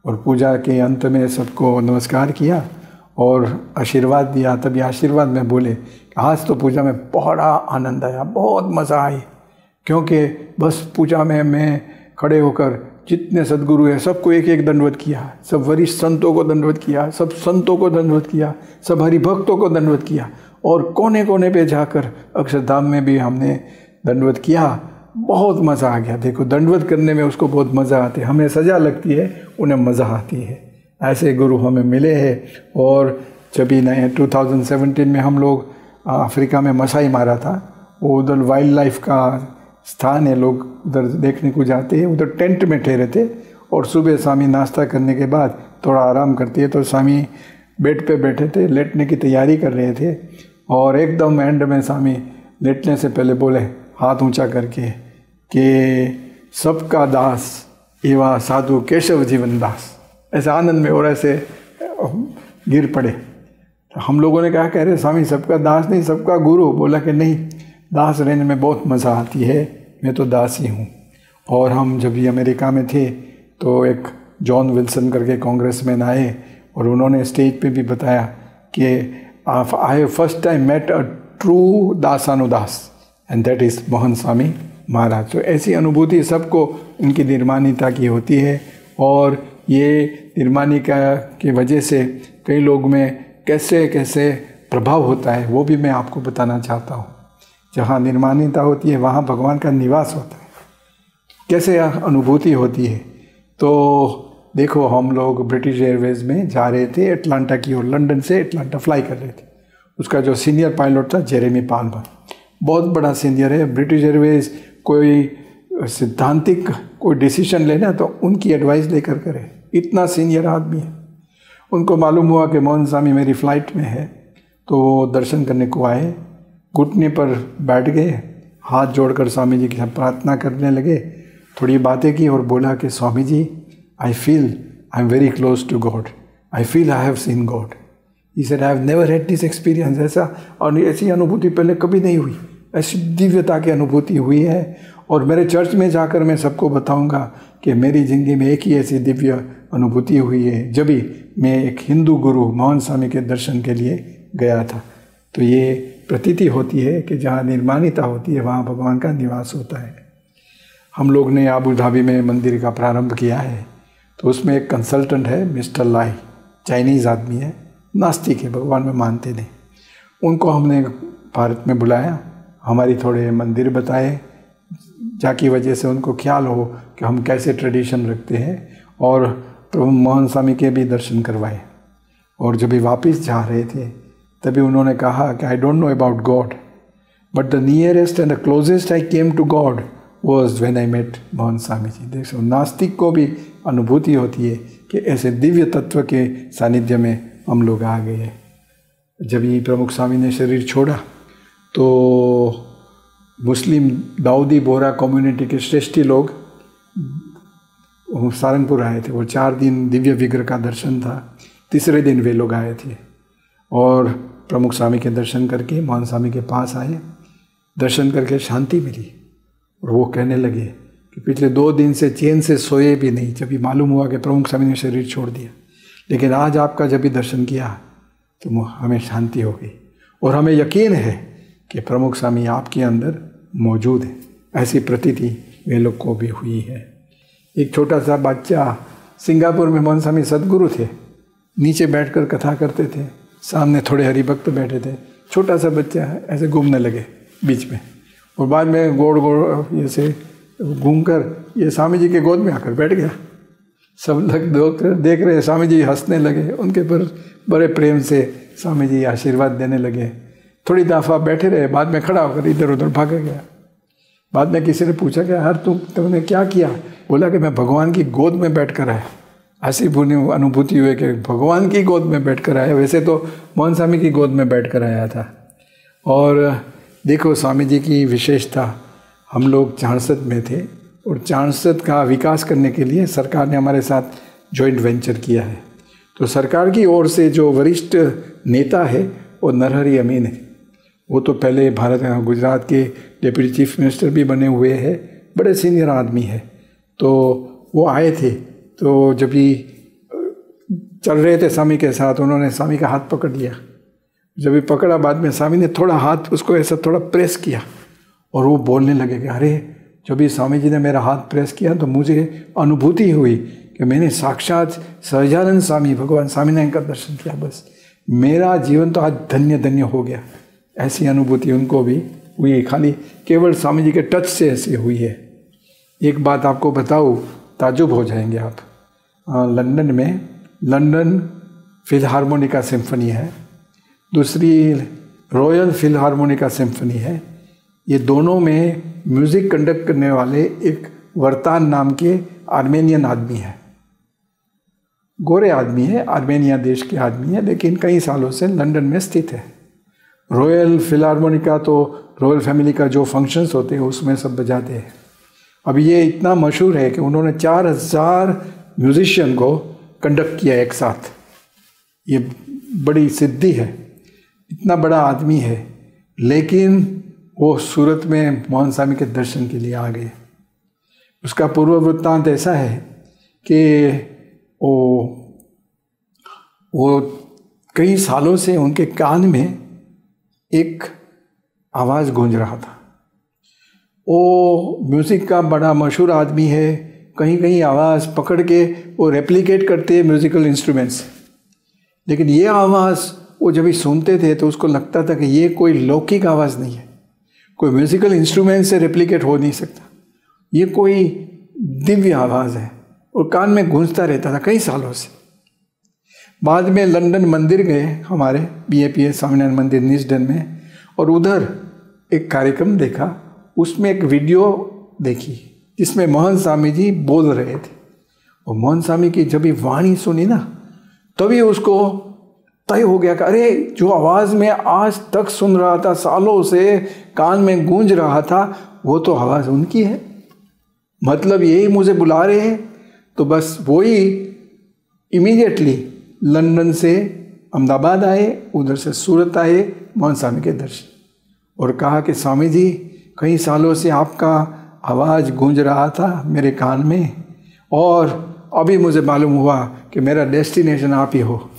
और पूजा के अंत में सबको नमस्कार किया और आशीर्वाद दिया। तभी आशीर्वाद में बोले आज तो पूजा में बड़ा आनंद आया, बहुत मज़ा आई, क्योंकि बस पूजा में मैं खड़े होकर जितने सद्गुरु हैं सबको एक एक दंडवत किया, सब वरिष्ठ संतों को दंडवत किया, सब संतों को दंडवत किया, सब हरिभक्तों को दंडवत किया, और कोने कोने पे जाकर अक्षरधाम में भी हमने दंडवत किया। बहुत मज़ा आ गया। देखो दंडवत करने में उसको बहुत मज़ा आती है, हमें सजा लगती है, उन्हें मज़ा आती है। ऐसे गुरु हमें मिले हैं। और जब भी नए 2017 में हम लोग अफ्रीका में मसाई मारा था, वो उधर वाइल्ड लाइफ का स्थान है, लोग उधर देखने को जाते हैं। उधर टेंट में ठहरे थे और सुबह स्वामी नाश्ता करने के बाद थोड़ा आराम करती है, तो स्वामी बेड पे बैठे थे, लेटने की तैयारी कर रहे थे, और एकदम एंड में स्वामी लेटने से पहले बोले हाथ ऊंचा करके कि सबका दास एवा साधु केशव जीवन दास। ऐसे आनंद में और ऐसे गिर पड़े। तो हम लोगों ने कहा कह रहे स्वामी सबका दास नहीं सबका गुरु। बोला कि नहीं, दास रहने में बहुत मज़ा आती है, मैं तो दास ही हूँ। और हम जब भी अमेरिका में थे तो एक जॉन विल्सन करके कांग्रेसमैन आए और उन्होंने स्टेज पे भी बताया कि I have first time met a true dasanudas, and that is Mohan Swami Maharaj. तो ऐसी अनुभूति सबको इनकी निर्माणिता की होती है, और ये निर्माणिका की वजह से कई लोग में कैसे कैसे प्रभाव होता है वो भी मैं आपको बताना चाहता हूँ। जहाँ निर्माणिता होती है वहाँ भगवान का निवास होता है, कैसे अनुभूति होती है। तो देखो, हम लोग ब्रिटिश एयरवेज़ में जा रहे थे एटलांटा की ओर, लंदन से एटलांटा फ्लाई कर रहे थे। उसका जो सीनियर पायलट था जेरेमी पाल्मर, बहुत बड़ा सीनियर है। ब्रिटिश एयरवेज़ कोई सिद्धांतिक कोई डिसीजन लेना तो उनकी एडवाइस लेकर करे, इतना सीनियर आदमी है। उनको मालूम हुआ कि मोहन स्वामी मेरी फ़्लाइट में है, तो वो दर्शन करने को आए, घुटने पर बैठ गए, हाथ जोड़कर स्वामी जी के साथ प्रार्थना करने लगे। थोड़ी बातें की और बोला कि Swami ji, I feel I am very close to God, I feel I have seen God. He said I have never had this experience. ऐसा और ऐसी अनुभूति पहले कभी नहीं हुई, ऐसी दिव्यता की अनुभूति हुई है। और मेरे चर्च में जाकर मैं सबको बताऊंगा कि मेरी ज़िंदगी में एक ही ऐसी दिव्य अनुभूति हुई है जब भी मैं एक हिंदू गुरु मोहन स्वामी के दर्शन के लिए गया था। तो ये प्रतीति होती है कि जहाँ निर्माणिता होती है वहाँ भगवान का निवास होता है। हम लोग ने अबू धाबी में मंदिर का प्रारंभ किया है, तो उसमें एक कंसल्टेंट है मिस्टर लाई, चाइनीज़ आदमी है, नास्तिक है, भगवान में मानते नहीं। उनको हमने भारत में बुलाया, हमारी थोड़े मंदिर बताए, जाकी वजह से उनको ख्याल हो कि हम कैसे ट्रेडिशन रखते हैं, और प्रभु मोहन स्वामी के भी दर्शन करवाए। और जब भी वापस जा रहे थे तभी उन्होंने कहा कि I don't know about God, but the nearest and the closest I came to God was when I met Mohan Swami ji. देखो, नास्तिक को भी अनुभूति होती है कि ऐसे दिव्य तत्व के सानिध्य में हम लोग आ गए हैं। जब ये प्रमुख स्वामी ने शरीर छोड़ा तो मुस्लिम दाऊदी बोरा कम्युनिटी के श्रेष्ठी लोग सारंगपुर आए थे। वो 4 दिन दिव्य विग्रह का दर्शन था, तीसरे दिन वे लोग आए थे और प्रमुख स्वामी के दर्शन करके मोहन स्वामी के पास आए। दर्शन करके शांति मिली और वो कहने लगे कि पिछले 2 दिन से चैन से सोए भी नहीं, जब भी मालूम हुआ कि प्रमुख स्वामी ने शरीर छोड़ दिया, लेकिन आज आपका जब भी दर्शन किया तो हमें शांति हो गई और हमें यकीन है कि प्रमुख स्वामी आपके अंदर मौजूद है। ऐसी प्रतीति वे लोग को भी हुई है। एक छोटा सा बच्चा, सिंगापुर में मोहन स्वामी सदगुरु थे, नीचे बैठकर कथा करते थे, सामने थोड़े हरिभक्त बैठे थे, छोटा सा बच्चा ऐसे घूमने लगे बीच में, और बाद में गोड़ गोड़ ऐसे घूमकर ये स्वामी जी के गोद में आकर बैठ गया। सब लोग देख रहे, स्वामी जी हंसने लगे, उनके पर बड़े प्रेम से स्वामी जी आशीर्वाद देने लगे। थोड़ी दफ़ा बैठे रहे, बाद में खड़ा होकर इधर उधर भाग गया। बाद में किसी ने पूछा कि यार तुमने क्या किया? बोला कि मैं भगवान की गोद में बैठ कर आया। ऐसी अनुभूति हुई कि भगवान की गोद में बैठ कर आया, वैसे तो मोहन स्वामी की गोद में बैठ कर आया था। और देखो स्वामी जी की विशेषता, हम लोग चाणसद में थे और चाणसद का विकास करने के लिए सरकार ने हमारे साथ जॉइंट वेंचर किया है। तो सरकार की ओर से जो वरिष्ठ नेता है वो नरहरि अमीन है। वो तो पहले गुजरात के डिप्टी चीफ मिनिस्टर भी बने हुए हैं, बड़े सीनियर आदमी है। तो वो आए थे, तो जब भी चल रहे थे स्वामी के साथ, उन्होंने स्वामी का हाथ पकड़ लिया। जब भी पकड़ा, बाद में स्वामी ने थोड़ा हाथ उसको ऐसा थोड़ा प्रेस किया और वो बोलने लगे कि अरे जब भी स्वामी जी ने मेरा हाथ प्रेस किया तो मुझे अनुभूति हुई कि मैंने साक्षात सहजानंद स्वामी भगवान स्वामीनारायण का दर्शन किया। बस मेरा जीवन तो आज धन्य धन्य हो गया। ऐसी अनुभूति उनको भी हुई, खाली केवल स्वामी जी के टच से ऐसी हुई है। एक बात आपको बताऊँ, ताजुब हो जाएंगे आप। लंदन में लंदन फिलहारमोनिका सिम्फनी है, दूसरी रॉयल फिलहारमोनिका सिम्फनी है। ये दोनों में म्यूज़िक कंडक्ट करने वाले एक वर्तान नाम के आर्मेनियन आदमी है, गोरे आदमी है, आर्मेनिया देश के आदमी है, लेकिन कई सालों से लंदन में स्थित है। रॉयल फिलहारमोनिका तो रॉयल फैमिली का जो फंक्शंस होते हैं उसमें सब बजाते हैं। अब ये इतना मशहूर है कि उन्होंने 4000 म्यूजिशियन को कंडक्ट किया एक साथ। ये बड़ी सिद्धि है, इतना बड़ा आदमी है, लेकिन वो सूरत में मोहन स्वामी के दर्शन के लिए आ गए। उसका पूर्व वृत्तांत ऐसा है कि वो कई सालों से उनके कान में एक आवाज़ गूंज रहा था वो म्यूज़िक का बड़ा मशहूर आदमी है, कहीं कहीं आवाज़ पकड़ के वो रेप्लिकेट करते हैं म्यूज़िकल इंस्ट्रूमेंट्स। लेकिन ये आवाज़ वो जब भी सुनते थे तो उसको लगता था कि ये कोई लौकिक आवाज़ नहीं है, कोई म्यूज़िकल इंस्ट्रूमेंट से रेप्लिकेट हो नहीं सकता, ये कोई दिव्य आवाज़ है, और कान में गूंजता रहता था कई सालों से। बाद में लंदन मंदिर गए हमारे BAPS स्वामीनारायण मंदिर निस्डन में, और उधर एक कार्यक्रम देखा, उसमें एक वीडियो देखी जिसमें मोहन स्वामी जी बोल रहे थे। और मोहन स्वामी की जब भी वाणी सुनी ना, तभी उसको तय हो गया कि अरे जो आवाज़ में आज तक सुन रहा था, सालों से कान में गूंज रहा था, वो तो आवाज़ उनकी है, मतलब यही मुझे बुला रहे हैं। तो बस वही इमीडिएटली लंदन से अहमदाबाद आए, उधर से सूरत आए मोहन स्वामी के दर्शन, और कहा कि स्वामी जी कई सालों से आपका आवाज़ गूंज रहा था मेरे कान में, और अभी मुझे मालूम हुआ कि मेरा डेस्टिनेशन आप ही हो,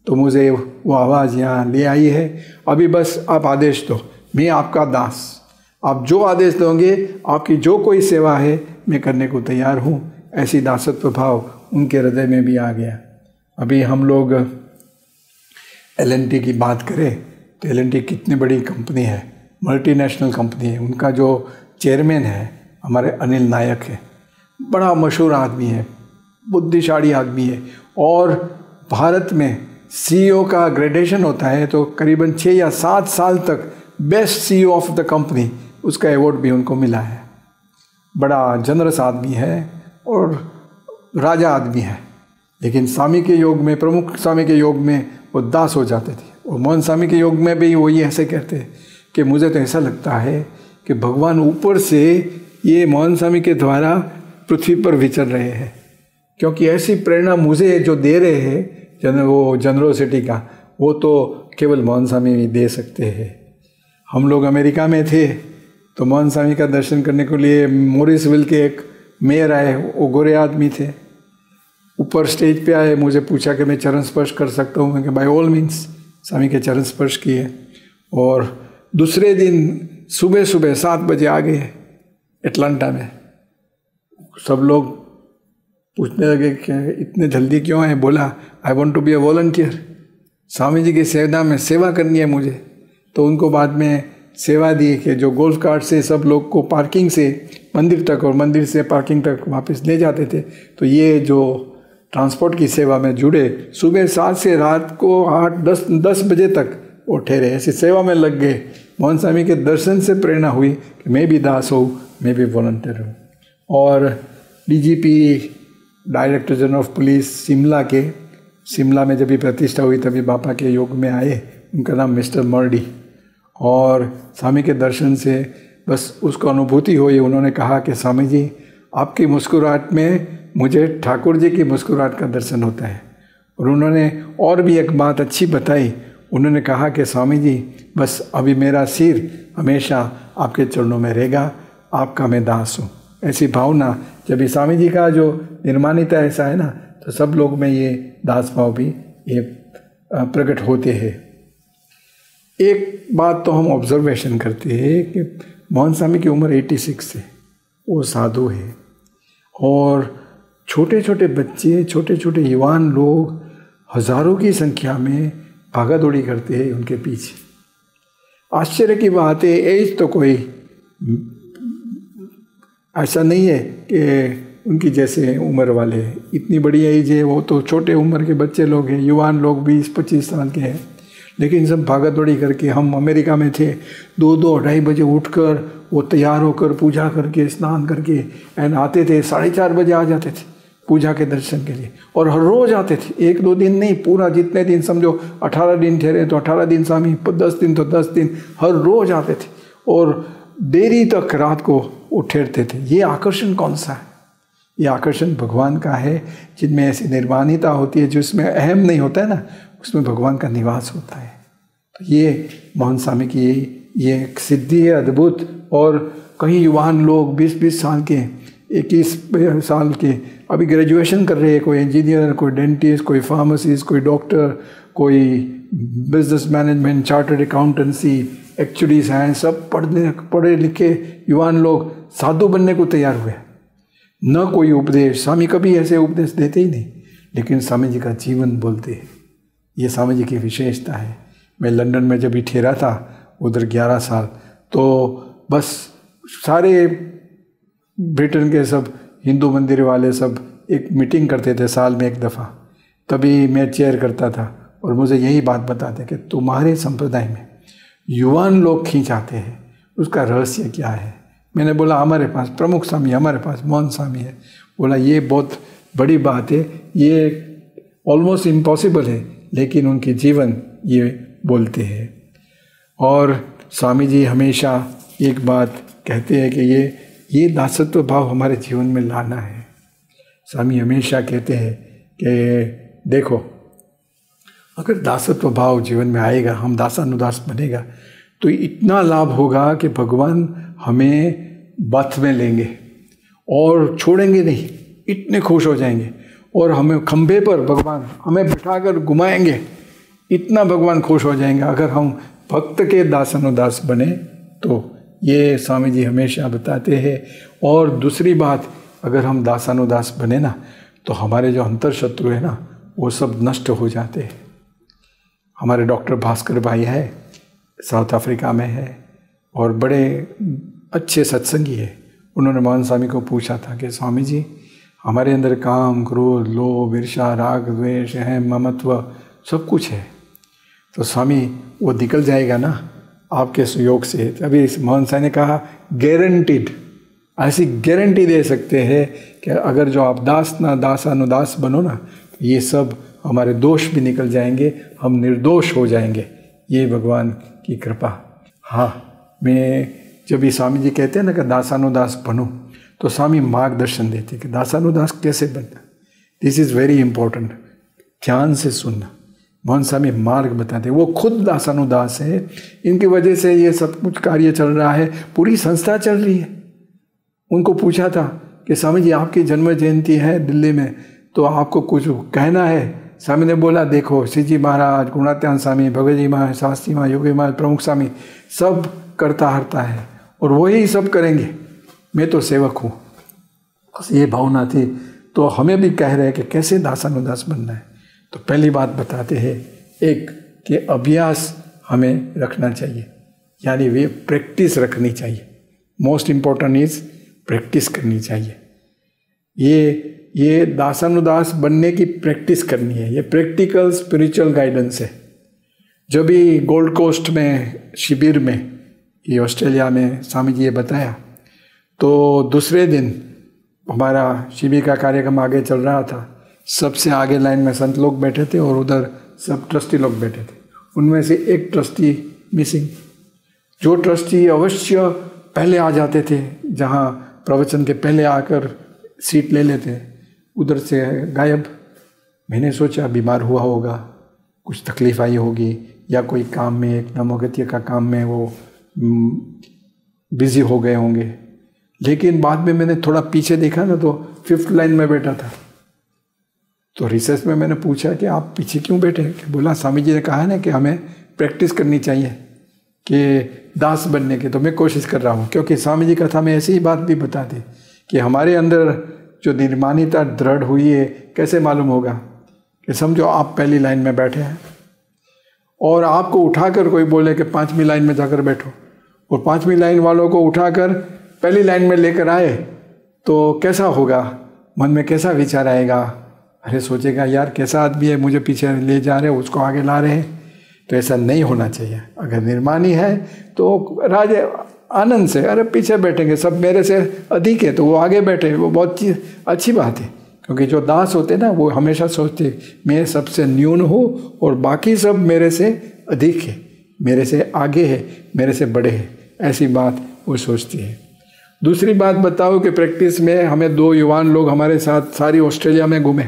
तो मुझे वो आवाज़ यहाँ ले आई है। अभी बस आप आदेश दो, मैं आपका दास, आप जो आदेश दोगे, आपकी जो कोई सेवा है मैं करने को तैयार हूँ। ऐसी दासत्व भाव उनके हृदय में भी आ गया। अभी हम लोग L&T की बात करें तो L&T कितनी बड़ी कंपनी है, मल्टीनेशनल कंपनी है। उनका जो चेयरमैन है हमारे अनिल नायक है, बड़ा मशहूर आदमी है, बुद्धिशाली आदमी है, और भारत में CEO का ग्रेडेशन होता है तो करीबन 6 या 7 साल तक best CEO of the company, उसका अवार्ड भी उनको मिला है। बड़ा जनरस आदमी है और राजा आदमी है, लेकिन स्वामी के योग में, प्रमुख स्वामी के योग में वो दास हो जाते थे। और मोहन स्वामी के योग में भी वो ये ऐसे कहते हैं कि मुझे तो ऐसा लगता है कि भगवान ऊपर से ये मोहन स्वामी के द्वारा पृथ्वी पर विचर रहे हैं, क्योंकि ऐसी प्रेरणा मुझे जो दे रहे हैं वो जनरोसिटी का, वो तो केवल मोहन स्वामी दे सकते हैं। हम लोग अमेरिका में थे तो मोहन स्वामी का दर्शन करने के लिए मॉरिसविल के एक मेयर आए, वो गोरे आदमी थे। ऊपर स्टेज पे आए, मुझे पूछा कि मैं चरण स्पर्श कर सकता हूँ, कि बाय ऑल मीन्स स्वामी के चरण स्पर्श किए। और दूसरे दिन सुबह सुबह 7 बजे आ गए एटलांटा में। सब लोग पूछने लगे कि इतने जल्दी क्यों आए। बोला I want to be a volunteer, Swami ji की सेवा में सेवा करनी है मुझे। तो उनको बाद में सेवा दी कि जो गोल्फ कार्ट से सब लोग को पार्किंग से मंदिर तक और मंदिर से पार्किंग तक वापस ले जाते थे, तो ये जो ट्रांसपोर्ट की सेवा में जुड़े, सुबह 7 से रात को 8-10 बजे तक वो ठहरे, ऐसी सेवा में लग गए। मोहन स्वामी के दर्शन से प्रेरणा हुई कि मैं भी दास हूँ, मैं भी वॉलंटियर हूँ। और DGP director general of police Shimla में जब भी प्रतिष्ठा हुई तभी बापा के योग में आए, उनका नाम मिस्टर मर्डी। और स्वामी के दर्शन से बस उसको अनुभूति हुई। उन्होंने कहा कि स्वामी जी आपकी मुस्कुराहट में मुझे ठाकुर जी की मुस्कुराहट का दर्शन होता है। और उन्होंने और भी एक बात अच्छी बताई, उन्होंने कहा कि स्वामी जी बस अभी मेरा सिर हमेशा आपके चरणों में रहेगा, आपका मैं दास हूँ। ऐसी भावना जब स्वामी जी का जो निर्माणिता ऐसा है ना, तो सब लोग में ये दास भाव भी ये प्रकट होते हैं। एक बात तो हम ऑब्जर्वेशन करते हैं कि मोहन स्वामी की उम्र 86 है, वो साधु है, और छोटे छोटे बच्चे, छोटे छोटे युवान लोग हज़ारों की संख्या में भागा दौड़ी करते हैं उनके पीछे। आश्चर्य की बात है, एज तो कोई ऐसा नहीं है कि उनकी जैसे उम्र वाले, इतनी बड़ी एज है, वो तो छोटे उम्र के बच्चे लोग हैं, युवान लोग 20-25 साल के हैं, लेकिन सब भागा दौड़ी करके। हम अमेरिका में थे, 2-2 2:30 बजे उठकर वो तैयार होकर पूजा करके स्नान करके एंड आते थे, 4:30 बजे आ जाते थे पूजा के दर्शन के लिए। और हर रोज़ आते थे, 1-2 दिन नहीं, पूरा जितने दिन समझो 18 दिन ठहरे तो 18 दिन स्वामी, 10 दिन तो 10 दिन, हर रोज़ आते थे और देरी तक रात को वो ठहरते थे। ये आकर्षण कौन सा है? ये आकर्षण भगवान का है, जिनमें ऐसी निर्वाणिता होती है, जिसमें अहम नहीं होता है ना, उसमें भगवान का निवास होता है। तो ये मोहन स्वामी की ये एक सिद्धि है अद्भुत। और कई युवान लोग 20-20 साल के, 21 साल के अभी ग्रेजुएशन कर रहे हैं, कोई इंजीनियर, कोई डेंटिस्ट, कोई फार्मासिस्ट, कोई डॉक्टर, कोई बिजनेस मैनेजमेंट, चार्टर्ड अकाउंटेंसी, एक्चुअलीज हैं, सब पढ़े लिखे युवान लोग साधु बनने को तैयार हुए। न कोई उपदेश, स्वामी कभी ऐसे उपदेश देते ही नहीं, लेकिन स्वामी जी का जीवन बोलते हैं। ये स्वामी जी की विशेषता है। मैं लंदन में जब भी ठहरा था उधर 11 साल, तो बस सारे ब्रिटेन के सब हिंदू मंदिर वाले सब एक मीटिंग करते थे साल में एक दफ़ा, तभी मैं चेयर करता था और मुझे यही बात बताते कि तुम्हारे संप्रदाय में युवान लोग खींच आते हैं, उसका रहस्य क्या है। मैंने बोला हमारे पास प्रमुख स्वामी, हमारे पास मोहन स्वामी है। बोला ये बहुत बड़ी बात है, ये ऑलमोस्ट इम्पॉसिबल है, लेकिन उनके जीवन ये बोलते हैं। और स्वामी जी हमेशा एक बात कहते हैं कि ये दासत्व भाव हमारे जीवन में लाना है। स्वामी हमेशा कहते हैं कि देखो, अगर दासत्व भाव जीवन में आएगा, हम दासानुदास बनेगा, तो इतना लाभ होगा कि भगवान हमें बथ में लेंगे और छोड़ेंगे नहीं, इतने खुश हो जाएंगे। और हमें खंभे पर भगवान हमें बिठाकर घुमाएंगे, इतना भगवान खुश हो जाएंगे अगर हम भक्त के दासानुदास बने। तो ये स्वामी जी हमेशा बताते हैं। और दूसरी बात, अगर हम दासानुदास बने ना, तो हमारे जो अंतर शत्रु है ना, वो सब नष्ट हो जाते हैं। हमारे डॉक्टर भास्कर भाई है, साउथ अफ्रीका में है और बड़े अच्छे सत्संगी है। उन्होंने मोहन स्वामी को पूछा था कि स्वामी जी, हमारे अंदर काम, क्रोध, लोभ, ईर्ष्या, राग, द्वेष है, ममत्व सब कुछ है, तो स्वामी वो निकल जाएगा ना आपके सहयोग से। अभी मोहन स्वामी ने कहा गारंटीड, ऐसी गारंटी दे सकते हैं कि अगर जो आप दासानुदास बनो ना, ये सब हमारे दोष भी निकल जाएंगे, हम निर्दोष हो जाएंगे। ये भगवान की कृपा। हाँ, मैं जब ये स्वामी जी कहते हैं ना कि दासानुदास बनो, तो स्वामी मार्गदर्शन देते कि दासानुदास कैसे बनना। दिस इज़ वेरी इंपॉर्टेंट, ध्यान से सुनना। मोहन स्वामी मार्ग बताते हैं, वो खुद दासानुदास है, इनकी वजह से ये सब कुछ कार्य चल रहा है, पूरी संस्था चल रही है। उनको पूछा था कि स्वामी जी आपकी जन्म जयंती है दिल्ली में, तो आपको कुछ कहना है। स्वामी ने बोला देखो, श्री जी महाराज, गुणात्यान स्वामी, भगत जी महाराज, शास्त्री महाराज, योगी महाराज, प्रमुख स्वामी सब करता हरता है और वही सब करेंगे, मैं तो सेवक हूँ। बस ये भावना थी। तो हमें भी कह रहे हैं कि कैसे दासानुदास बनना है। तो पहली बात बताते हैं एक कि अभ्यास हमें रखना चाहिए, यानी वे प्रैक्टिस रखनी चाहिए। मोस्ट इम्पोर्टेंट इज़ प्रैक्टिस करनी चाहिए। ये दासानुदास बनने की प्रैक्टिस करनी है। ये प्रैक्टिकल स्पिरिचुअल गाइडेंस है। जब भी गोल्ड कोस्ट में शिविर में, ये ऑस्ट्रेलिया में, स्वामी जी ये बताया, तो दूसरे दिन हमारा शिविर का कार्यक्रम आगे चल रहा था। सबसे आगे लाइन में संत लोग बैठे थे और उधर सब ट्रस्टी लोग बैठे थे। उनमें से एक ट्रस्टी मिसिंग। जो ट्रस्टी अवश्य पहले आ जाते थे, जहाँ प्रवचन के पहले आकर सीट ले लेते, उधर से गायब। मैंने सोचा बीमार हुआ होगा, कुछ तकलीफ आई होगी, या कोई काम में, एक नमोगत्य का काम में वो बिज़ी हो गए होंगे। लेकिन बाद में मैंने थोड़ा पीछे देखा ना, तो 5th लाइन में बैठा था। तो रिसर्च में मैंने पूछा कि आप पीछे क्यों बैठे? बोला स्वामी जी ने कहा ना कि हमें प्रैक्टिस करनी चाहिए कि दास बनने की। तो मैं कोशिश कर रहा हूँ, क्योंकि स्वामी जी कथा में ऐसी ही बात भी बता दी कि हमारे अंदर जो निर्माणिता दृढ़ हुई है, कैसे मालूम होगा कि समझो आप पहली लाइन में बैठे हैं और आपको उठाकर कोई बोले कि 5वीं लाइन में जाकर बैठो, और 5वीं लाइन वालों को उठाकर पहली लाइन में लेकर आए, तो कैसा होगा? मन में कैसा विचार आएगा? अरे सोचेगा यार कैसा आदमी है, मुझे पीछे ले जा रहे हैं, उसको आगे ला रहे हैं। तो ऐसा नहीं होना चाहिए। अगर निर्माणी है तो राजे आनंद से, अरे पीछे बैठेंगे, सब मेरे से अधिक है तो वो आगे बैठे, वो बहुत अच्छी बात है। क्योंकि जो दास होते ना, वो हमेशा सोचते मैं सबसे न्यून हूँ और बाकी सब मेरे से अधिक है, मेरे से आगे है, मेरे से बड़े हैं, ऐसी बात वो सोचती है। दूसरी बात बताओ कि प्रैक्टिस में हमें 2 युवान लोग हमारे साथ सारी ऑस्ट्रेलिया में घूमे।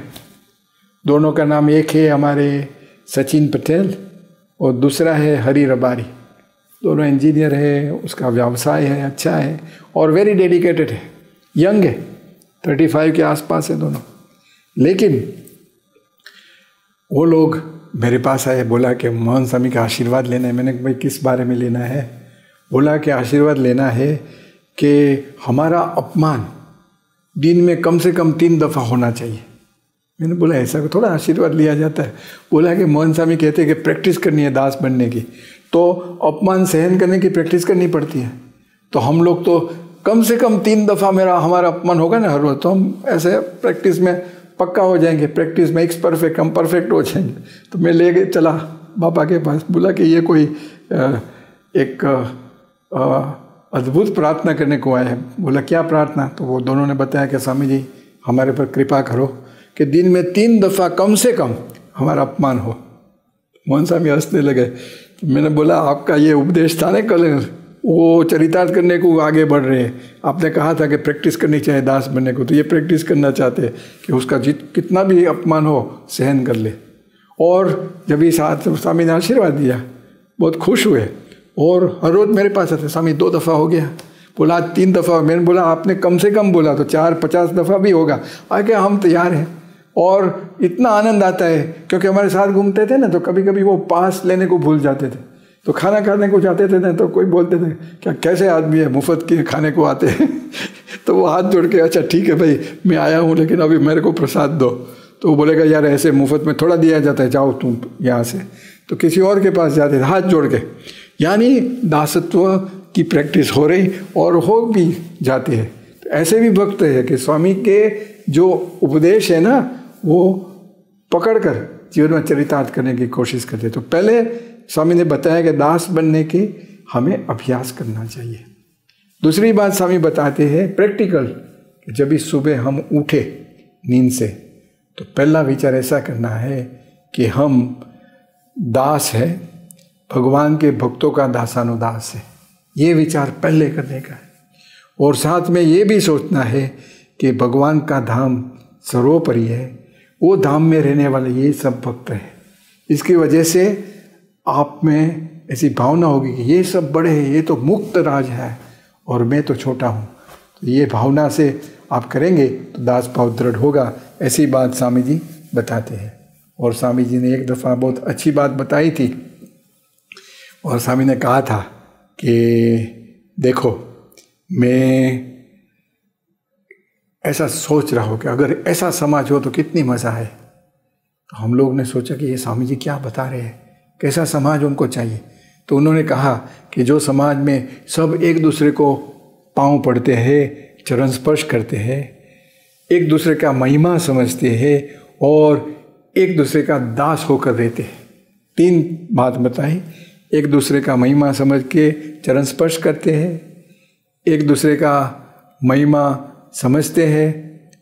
दोनों का नाम, एक है हमारे सचिन पटेल और दूसरा है हरी रबारी। दोनों इंजीनियर है, उसका व्यवसाय है, अच्छा है और वेरी डेडिकेटेड है, यंग है, 35 के आसपास है दोनों। लेकिन वो लोग मेरे पास आए, बोला कि मोहन स्वामी का आशीर्वाद लेना है। मैंने भाई किस बारे में लेना है? बोला कि आशीर्वाद लेना है कि हमारा अपमान दिन में कम से कम 3 दफ़ा होना चाहिए। मैंने बोला ऐसा थोड़ा आशीर्वाद लिया जाता है। बोला कि मोहन स्वामी कहते हैं कि प्रैक्टिस करनी है दास बनने की, तो अपमान सहन करने की प्रैक्टिस करनी पड़ती है। तो हम लोग तो कम से कम 3 दफ़ा हमारा अपमान होगा ना हर रोज़, तो हम ऐसे प्रैक्टिस में पक्का हो जाएंगे, प्रैक्टिस में एक्स परफेक्ट, हम परफेक्ट हो जाएंगे। तो मैं ले गए चला बाबा के पास, बोला कि ये कोई एक अद्भुत प्रार्थना करने को आया है। बोला क्या प्रार्थना? तो वो दोनों ने बताया कि स्वामी जी हमारे पर कृपा करो कि दिन में 3 दफ़ा कम से कम हमारा अपमान हो। मोहन स्वामी हंसने लगे। तो मैंने बोला आपका ये उपदेश था ना कल, वो चरितार्थ करने को आगे बढ़ रहे हैं। आपने कहा था कि प्रैक्टिस करनी चाहिए दास बनने को, तो ये प्रैक्टिस करना चाहते हैं कि उसका कितना भी अपमान हो सहन कर ले। और जब इस हाथ स्वामी ने आशीर्वाद दिया बहुत खुश हुए और हर रोज़ मेरे पास आते, स्वामी 2 दफ़ा हो गया। बोला आज 3 दफ़ा। मैंने बोला आपने कम से कम बोला तो 4-50 दफ़ा भी होगा। आगे हम तैयार हैं। और इतना आनंद आता है क्योंकि हमारे साथ घूमते थे ना, तो कभी कभी वो पास लेने को भूल जाते थे। तो खाना खाने को जाते थे ना, तो कोई बोलते थे क्या कैसे आदमी है मुफ्त के खाने को आते हैं तो वो हाथ जोड़ के अच्छा ठीक है भाई मैं आया हूँ लेकिन अभी मेरे को प्रसाद दो। तो वो बोलेगा यार ऐसे मुफ्त में थोड़ा दिया जाता है, जाओ तुम यहाँ से। तो किसी और के पास जाते थे हाथ जोड़ के, यानी दासत्व की प्रैक्टिस हो रही और हो भी जाती है। तो ऐसे भी भक्त है कि स्वामी के जो उपदेश है ना वो पकड़कर जीवन में चरितार्थ करने की कोशिश करते। तो पहले स्वामी ने बताया कि दास बनने की हमें अभ्यास करना चाहिए। दूसरी बात स्वामी बताते हैं प्रैक्टिकल, कि जब इस सुबह हम उठे नींद से तो पहला विचार ऐसा करना है कि हम दास है, भगवान के भक्तों का दासानुदास है। ये विचार पहले करने का है। और साथ में ये भी सोचना है कि भगवान का धाम सर्वोपरि है, वो धाम में रहने वाले ये सब भक्त हैं। इसकी वजह से आप में ऐसी भावना होगी कि ये सब बड़े हैं, ये तो मुक्त राज है और मैं तो छोटा हूँ। तो ये भावना से आप करेंगे तो दास भाव दृढ़ होगा। ऐसी बात स्वामी जी बताते हैं। और स्वामी जी ने एक दफ़ा बहुत अच्छी बात बताई थी और स्वामी ने कहा था कि देखो मैं ऐसा सोच रहा हूँ कि अगर ऐसा समाज हो तो कितनी मज़ा है। तो हम लोग ने सोचा कि ये स्वामी जी क्या बता रहे हैं, कैसा समाज उनको चाहिए। तो उन्होंने कहा कि जो समाज में सब एक दूसरे को पाँव पड़ते हैं, चरण स्पर्श करते हैं, एक दूसरे का महिमा समझते हैं और एक दूसरे का दास होकर रहते हैं। 3 बात बताई, एक दूसरे का महिमा समझ के चरण स्पर्श करते हैं, एक दूसरे का महिमा समझते हैं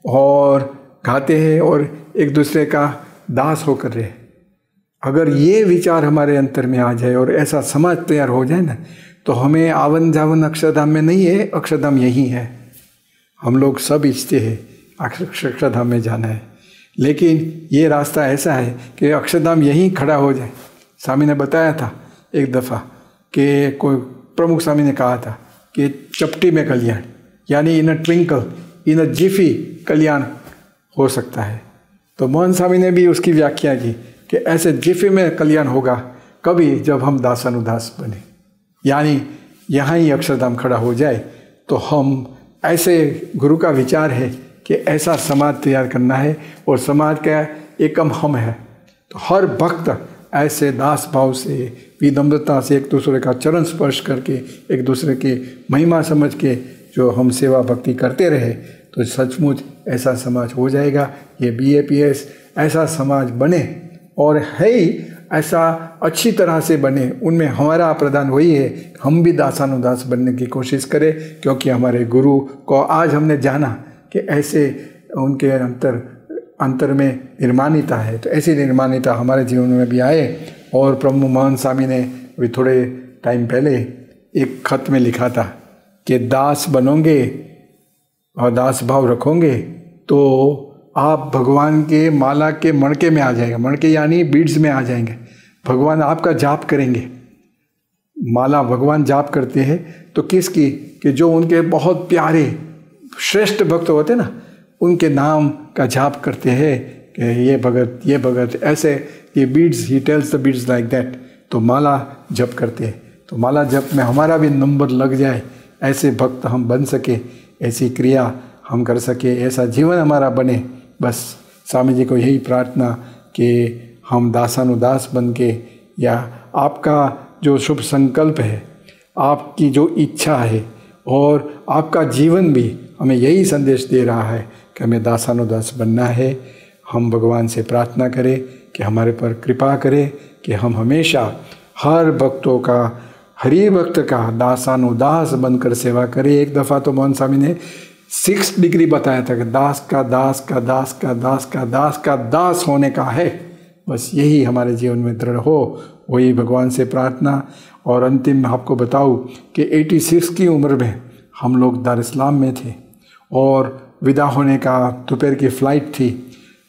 और गाते हैं और एक दूसरे का दास होकर रहे। अगर ये विचार हमारे अंतर में आ जाए और ऐसा समाज तैयार हो जाए ना, तो हमें आवन जावन अक्षरधाम में नहीं है, अक्षरधाम यही है। हम लोग सब इच्छते हैं अक्षरधाम में जाना है, लेकिन ये रास्ता ऐसा है कि अक्षरधाम यहीं खड़ा हो जाए। स्वामी ने बताया था एक दफ़ा कि कोई प्रमुख स्वामी ने कहा था कि चपटी में कल्याण, यानी इन अ ट्विंकल, इन अ जिफी कल्याण हो सकता है। तो मोहन स्वामी ने भी उसकी व्याख्या की कि ऐसे जिफी में कल्याण होगा कभी जब हम दासानुदास बने, यानी यहाँ ही अक्षरधाम खड़ा हो जाए। तो हम ऐसे गुरु का विचार है कि ऐसा समाज तैयार करना है और समाज का एकम हम है। तो हर भक्त ऐसे दास भाव से, विनम्रता से एक दूसरे का चरण स्पर्श करके, एक दूसरे की महिमा समझ के जो हम सेवा भक्ति करते रहे तो सचमुच ऐसा समाज हो जाएगा। ये BAPS ऐसा समाज बने और है ही ऐसा अच्छी तरह से बने। उनमें हमारा प्रदान वही है, हम भी दासानुदास बनने की कोशिश करें, क्योंकि हमारे गुरु को आज हमने जाना कि ऐसे उनके अंतर में निर्माणिता है। तो ऐसी निर्माणिता हमारे जीवन में भी आए। और प्रभु मोहन स्वामी ने अभी थोड़े टाइम पहले एक खत में लिखा था कि दास बनोगे और दास भाव रखोगे तो आप भगवान के माला के मणके में आ जाएगा। मणके यानी बीड्स में आ जाएंगे। भगवान आपका जाप करेंगे। माला भगवान जाप करते हैं तो किसकी? कि जो उनके बहुत प्यारे श्रेष्ठ भक्त होते ना, उनके नाम का जाप करते हैं कि ये भगत ऐसे, ये beads, he tells the beads like that. तो माला जप करते हैं। तो माला जप में हमारा भी नंबर लग जाए, ऐसे भक्त हम बन सके, ऐसी क्रिया हम कर सके, ऐसा जीवन हमारा बने। बस स्वामी जी को यही प्रार्थना कि हम दासानुदास बन के, या आपका जो शुभ संकल्प है, आपकी जो इच्छा है और आपका जीवन भी हमें यही संदेश दे रहा है कि हमें दासानुदास बनना है। हम भगवान से प्रार्थना करें कि हमारे पर कृपा करें कि हम हमेशा हर भक्तों का, हरि भक्त का दासानुदास बनकर सेवा करें। एक दफ़ा तो मोहन स्वामी ने 6 डिग्री बताया था कि दास का दास का दास का दास का दास का दास होने का है। बस यही हमारे जीवन में दृढ़ हो, वही भगवान से प्रार्थना। और अंतिम आपको बताऊं कि 86 की उम्र में हम लोग दार इस्लाम में थे और विदा होने का दोपहर की फ़्लाइट थी।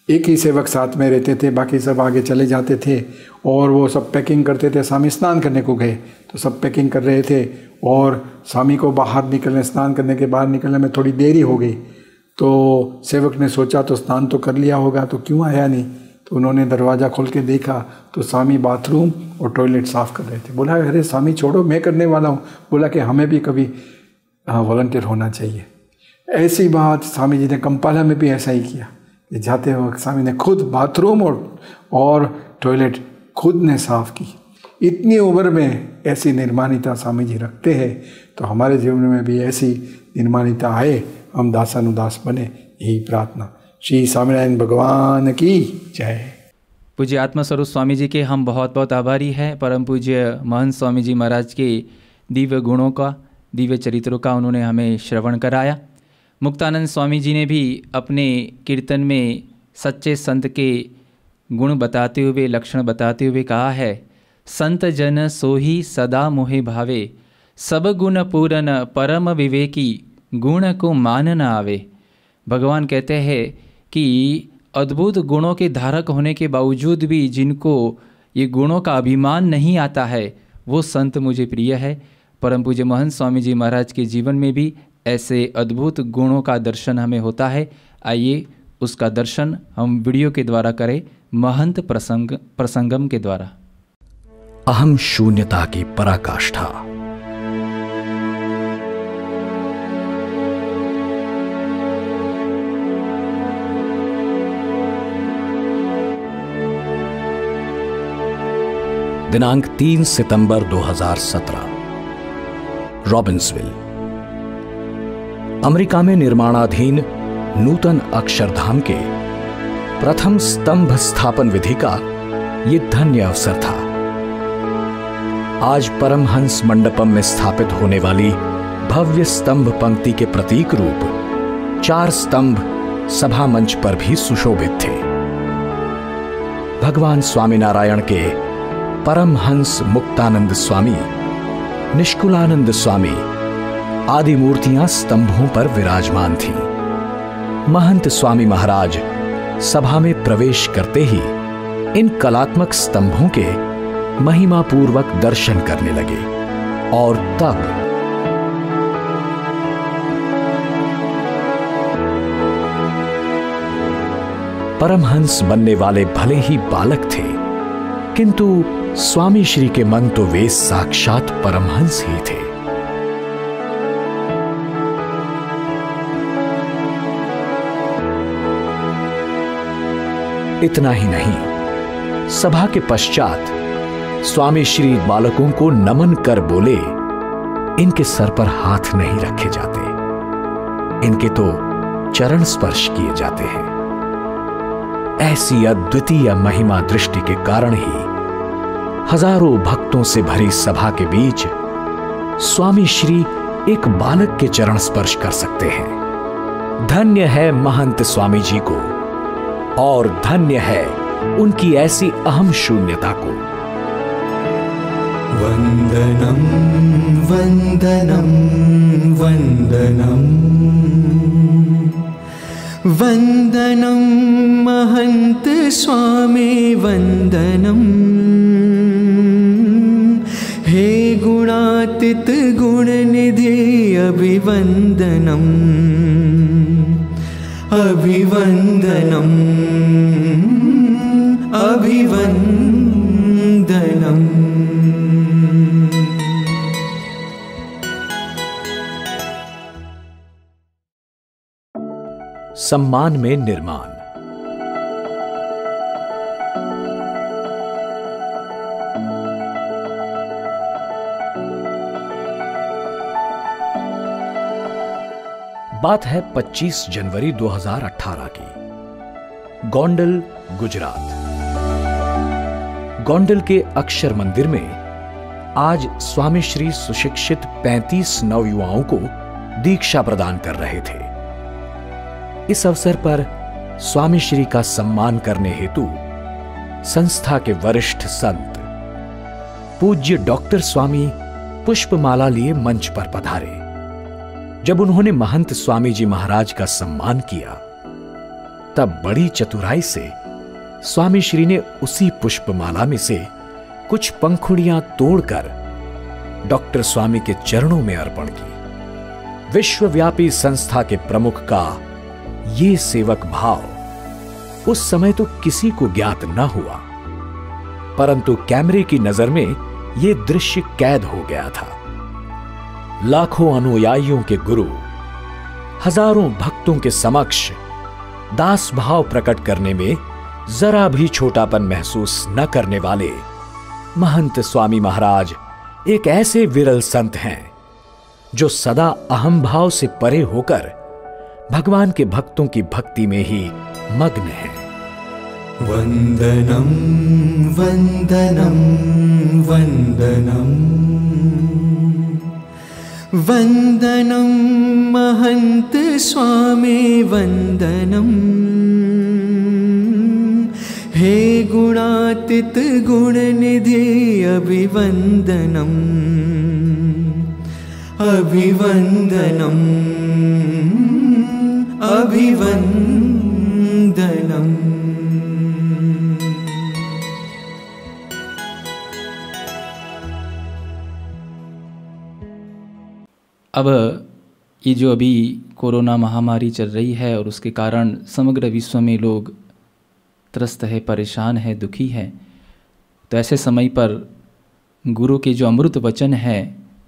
एक ही सेवक साथ में रहते थे, बाकी सब आगे चले जाते थे और वो सब पैकिंग करते थे। स्वामी स्नान करने को गए तो सब पैकिंग कर रहे थे और स्वामी को बाहर निकलने, स्नान करने के बाहर निकलने में थोड़ी देरी हो गई। तो सेवक ने सोचा तो स्नान तो कर लिया होगा, तो क्यों आया नहीं। तो उन्होंने दरवाज़ा खोल के देखा तो स्वामी बाथरूम और टॉयलेट साफ़ कर रहे थे। बोला अरे स्वामी छोड़ो, मैं करने वाला हूँ। बोला कि हमें भी कभी वॉलंटियर होना चाहिए। ऐसी बात स्वामी जी ने कंपाला में भी ऐसा ही किया कि जाते वक्त स्वामी ने खुद बाथरूम और टॉयलेट खुद ने साफ़ की। इतनी उम्र में ऐसी निर्माणिता स्वामी जी रखते हैं, तो हमारे जीवन में भी ऐसी निर्माणिता आए, हम दासानुदास बने, यही प्रार्थना। श्री स्वामीनारायण भगवान की जय। पूज्य आत्मस्वरूप स्वामी जी के हम बहुत बहुत आभारी हैं। परम पूज्य महंत स्वामी जी महाराज के दिव्य गुणों का, दिव्य चरित्रों का उन्होंने हमें श्रवण कराया। मुक्तानंद स्वामी जी ने भी अपने कीर्तन में सच्चे संत के गुण बताते हुए, लक्षण बताते हुए कहा है, संत जन सोही सदा मोहे भावे, सब गुण पूरन परम विवेकी, गुण को मान न आवे। भगवान कहते हैं कि अद्भुत गुणों के धारक होने के बावजूद भी जिनको ये गुणों का अभिमान नहीं आता है, वो संत मुझे प्रिय है। परम पूज्य महंत स्वामी जी महाराज के जीवन में भी ऐसे अद्भुत गुणों का दर्शन हमें होता है। आइए उसका दर्शन हम वीडियो के द्वारा करें, महंत प्रसंगम के द्वारा। अहम शून्यता की पराकाष्ठा। दिनांक 3 सितंबर 2017, रॉबिन्सविल। अमेरिका में निर्माणाधीन नूतन अक्षरधाम के प्रथम स्तंभ स्थापन विधि का ये धन्य अवसर था। आज परमहंस मंडपम में स्थापित होने वाली भव्य स्तंभ पंक्ति के प्रतीक रूप 4 स्तंभ सभा मंच पर भी सुशोभित थे। भगवान स्वामीनारायण के परमहंस मुक्तानंद स्वामी, निष्कुलानंद स्वामी आदि मूर्तियां स्तंभों पर विराजमान थीं। महंत स्वामी महाराज सभा में प्रवेश करते ही इन कलात्मक स्तंभों के महिमापूर्वक दर्शन करने लगे और तब परमहंस बनने वाले भले ही बालक थे, किंतु स्वामी श्री के मन तो वे साक्षात परमहंस ही थे। इतना ही नहीं, सभा के पश्चात स्वामी श्री बालकों को नमन कर बोले, इनके सर पर हाथ नहीं रखे जाते, इनके तो चरण स्पर्श किए जाते हैं। ऐसी अद्वितीय महिमा दृष्टि के कारण ही हजारों भक्तों से भरी सभा के बीच स्वामी श्री एक बालक के चरण स्पर्श कर सकते हैं। धन्य है महंत स्वामी जी को और धन्य है उनकी ऐसी अहम शून्यता को। वंदनम वंदनम वंदनम वंदनम महंत स्वामी वंदनम। हे गुणातीत गुणनिधि अभिवंदनम अभिवंदनम अभिवंदनम। सम्मान में निर्माण। बात है 25 जनवरी 2018 की। गोंडल, गुजरात। गोंडल के अक्षर मंदिर में आज स्वामी श्री सुशिक्षित 35 नवयुवाओं को दीक्षा प्रदान कर रहे थे। इस अवसर पर स्वामी श्री का सम्मान करने हेतु संस्था के वरिष्ठ संत पूज्य डॉक्टर स्वामी पुष्पमाला लिए मंच पर पधारे। जब उन्होंने महंत स्वामी जी महाराज का सम्मान किया, तब बड़ी चतुराई से स्वामी श्री ने उसी पुष्पमाला में से कुछ पंखुड़ियां तोड़कर डॉक्टर स्वामी के चरणों में अर्पण की। विश्वव्यापी संस्था के प्रमुख का ये सेवक भाव उस समय तो किसी को ज्ञात न हुआ, परंतु कैमरे की नजर में यह दृश्य कैद हो गया था। लाखों अनुयायियों के गुरु हजारों भक्तों के समक्ष दास भाव प्रकट करने में जरा भी छोटापन महसूस न करने वाले महंत स्वामी महाराज एक ऐसे विरल संत हैं जो सदा अहम भाव से परे होकर भगवान के भक्तों की भक्ति में ही मग्न हैं। वंदनम वंदनम वंदनम वंदनम महंत स्वामी वंदनम। हे गुणातीत गुणनिधि अभिवंदनम अभिवंदनम अभिवंदनम। अब ये जो अभी कोरोना महामारी चल रही है और उसके कारण समग्र विश्व में लोग त्रस्त है, परेशान है, दुखी है, तो ऐसे समय पर गुरु के जो अमृत वचन है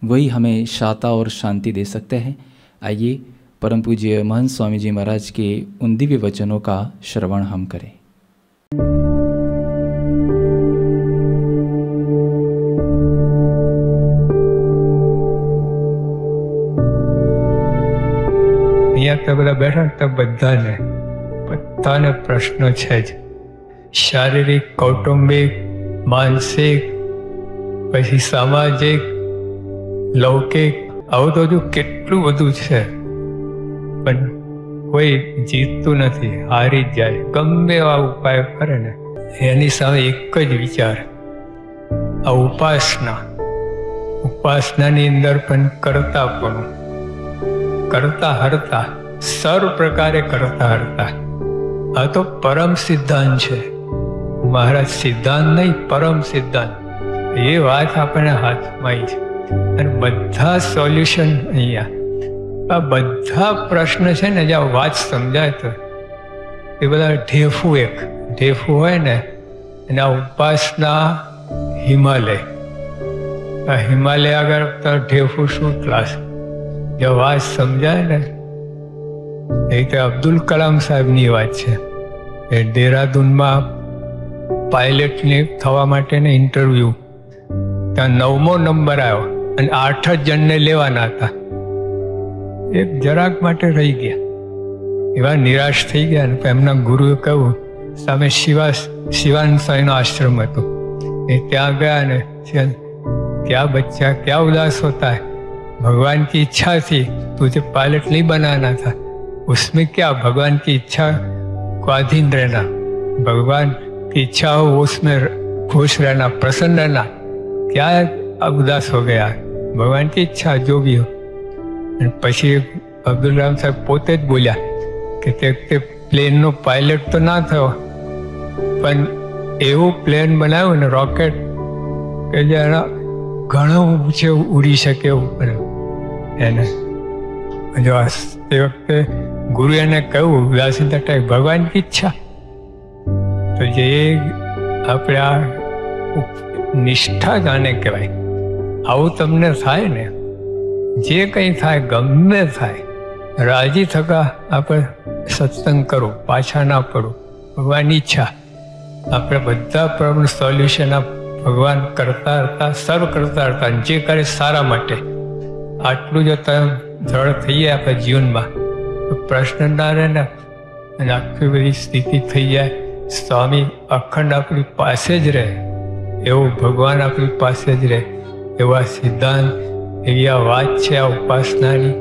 वही हमें शांति और शांति दे सकते हैं। आइए परम पूज्य महंत स्वामी जी महाराज के उन दिव्य वचनों का श्रवण हम करें। અહીંયા તો બધા બેઠા તો બધાને પ્રશ્નો છે જ, શારીરિક, કૌટુંબિક, માનસિક, પછી સામાજિક, લૌકિક, આવું તો હજુ કેટલું બધું છે, પણ કોઈ જીતતું નથી, હારી જ જાય। ગમે એવા ઉપાય કરે ને એની સામે એક જ વિચાર, આ ઉપાસનાની અંદર પણ કરતાપણું, करता हरता, सर्व प्रकारे करता हरता। आ तो परम सिद्धांत है, महाराज सिद्धांत नहीं, परम सिद्धांत। ये बात अपने हाथ में ही है। बधा सोल्यूशन अहींया, आ बधा प्रश्न है ने जो बात समझाय तो ये बधा ढेफू, एक ढेफू होय ने एना उपासना हिमालय, आ हिमालय अगर तो ढेफू शू क्लास जो बात समझाय ने એ તો અબ્દુલ કલામ સાહેબની વાત છે। એ દેહરાદૂનમાં પાયલટને થવા માટેનો ઇન્ટરવ્યૂ, ત્યાં 9મો નંબર આવ્યો અને 8 જ જણને લેવાના હતા, એક જરાક માટે રહી ગયા, એવા નિરાશ થઈ ગયા। અને એમના ગુરુએ કહ્યું, સામે શિવાનંદ સ્વામીનો આશ્રમ હતો, એ ત્યાં ગયા ને, क्या बच्चा क्या उदास होता है, भगवान की इच्छा थी, तुझे पायलट नहीं बनाना था, उसमें क्या भगवान की इच्छा को अधीन रहना, भगवान की इच्छा हो उसमें खुश रहना, प्रसन्न रहना, क्या उदास हो गया, भगवान की इच्छा जो भी हो। पछी अब्दुल कलाम साहब पोते ज बोल्या कि ते प्लेन नो पायलट तो ना थयो, पण एवं प्लेन बनाव्યું ने रॉकेट के जरा घणो ऊंचे उड़ी सके એને जो તે વખતે ગુરુએ એને કહ્યું ઉદાસીનતા ટાઈપ ભગવાન की इच्छा। तो જે આપણે આ નિષ્ઠા જાણે કહેવાય, આવું તમને થાય ને, જે કંઈ થાય ગમે થાય, રાજી થકા આપણે સત્સંગ કરો, પાછા ના પડો, ભગવાનની ઈચ્છા. આપણે બધા પ્રોબ્લેમ સોલ્યુશન આ ભગવાન કરતા હતા, સર્વ કરતા હતા, જે કરે સારા માટે. આટલું જો તમે દ્રઢ થઈ જાય આપણા જીવનમાં તો પ્રશ્ન ના રહે ને, અને આખી બધી સ્થિતિ થઈ જાય. સ્વામી અખંડ આપણી પાસે જ રહે, એવું ભગવાન આપણી પાસે જ રહે, એવા સિદ્ધાંત, એવી આ વાત છે આ ઉપાસનાની.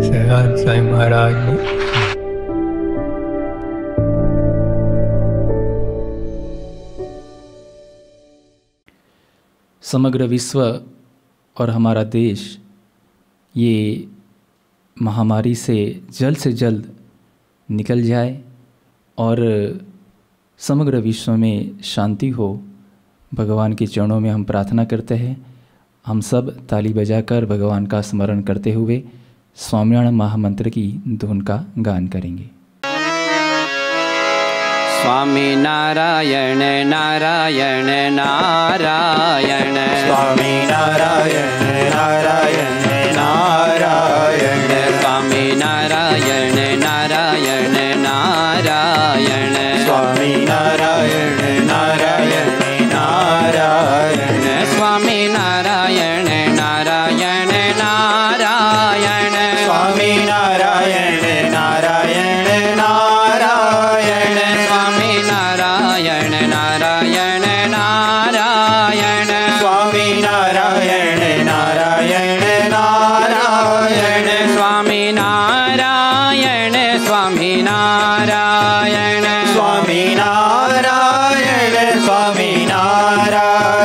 સદાનંદ સ્વામી મહારાજની. समग्र विश्व और हमारा देश ये महामारी से जल्द निकल जाए और समग्र विश्व में शांति हो, भगवान के चरणों में हम प्रार्थना करते हैं. हम सब ताली बजाकर भगवान का स्मरण करते हुए स्वामिनारायण महामंत्र की धुन का गान करेंगे. स्वामी नारायण नारायण नारायण, स्वामी नारायण नारायण नारायण, स्वामी नारायण नारायण नारायण, स्वामी नारायण नारायण नारायण, स्वामी नारायण नारायण नारायण, स्वामी नारायण नारायण नारायण, स्वामी नारायण नारायण नारायण, स्वामी नारायण नारायण नारायण, स्वामी नारायण स्वामी नारायण, स्वामी नारायण स्वामी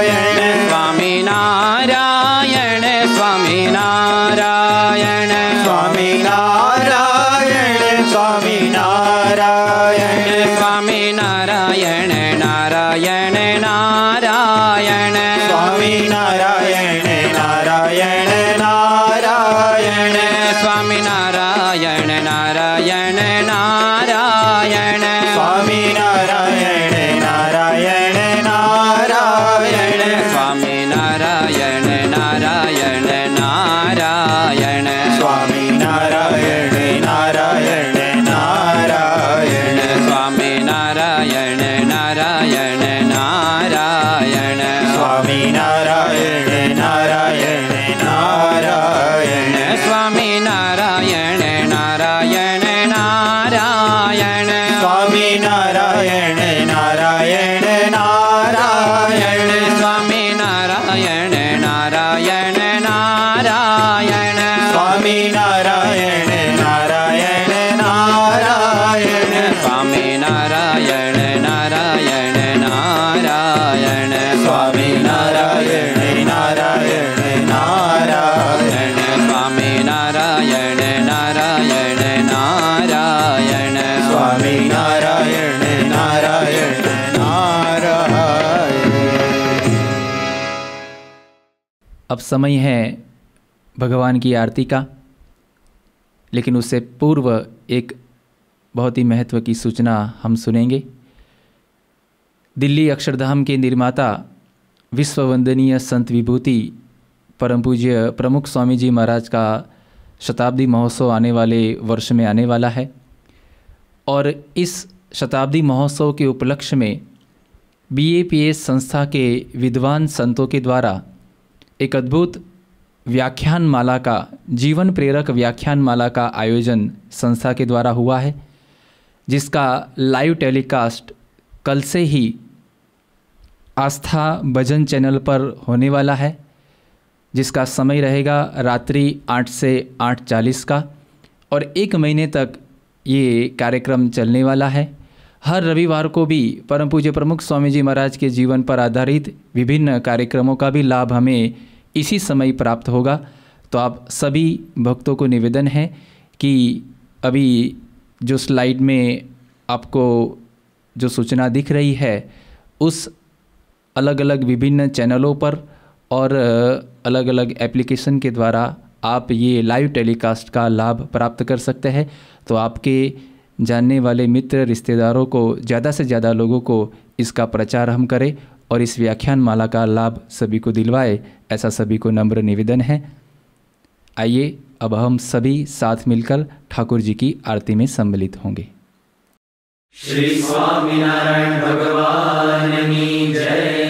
नारायण, स्वामी नारायण स्वामी नारायण, स्वामी नारायण स्वामी नारायण, स्वामी नारायण नारायण नारायण, स्वामी नारायण नारायण नारायण, स्वामी नारायण नारायण नारायण, स्वामी नारायण नारायण नारायण, स्वामी नारायण नारायण नारायण, स्वामी नारायण नारायण नारायण, स्वामी नारायण नारायण नारायण, स्वामी नारायण नारायण नारायण, स्वामी नारायण नारायण नारायण, स्वामी नारायण नारायण नारायण, स्वामी नारायण नारायण नारायण, स्वामी नारायण नारायण नारायण, स्वामी नारायण नारायण नारायण, स्वामी नारायण नारायण नारायण, स्वामी नारायण नारायण नारायण, स्वामी नारायण नारायण नारायण। अब समय है भगवान की आरती का, लेकिन उससे पूर्व एक बहुत ही महत्व की सूचना हम सुनेंगे. दिल्ली अक्षरधाम के निर्माता विश्व वंदनीय संत विभूति परम पूज्य प्रमुख स्वामी जी महाराज का शताब्दी महोत्सव आने वाले वर्ष में आने वाला है, और इस शताब्दी महोत्सव के उपलक्ष्य में BAPS संस्था के विद्वान संतों के द्वारा एक अद्भुत व्याख्यान माला का, जीवन प्रेरक व्याख्यान माला का आयोजन संस्था के द्वारा हुआ है, जिसका लाइव टेलीकास्ट कल से ही आस्था भजन चैनल पर होने वाला है, जिसका समय रहेगा रात्रि 8 से 8:40 का, और 1 महीने तक ये कार्यक्रम चलने वाला है. हर रविवार को भी परम पूज्य प्रमुख स्वामी जी महाराज के जीवन पर आधारित विभिन्न कार्यक्रमों का भी लाभ हमें इसी समय प्राप्त होगा. तो आप सभी भक्तों को निवेदन है कि अभी जो स्लाइड में आपको जो सूचना दिख रही है, उस अलग अलग विभिन्न चैनलों पर और अलग अलग एप्लीकेशन के द्वारा आप ये लाइव टेलीकास्ट का लाभ प्राप्त कर सकते हैं. तो आपके जानने वाले मित्र रिश्तेदारों को, ज़्यादा से ज़्यादा लोगों को इसका प्रचार हम करें और इस व्याख्यान माला का लाभ सभी को दिलवाए, ऐसा सभी को नम्र निवेदन है. आइए अब हम सभी साथ मिलकर ठाकुर जी की आरती में सम्मिलित होंगे। श्री स्वामीनारायण भगवान की जय।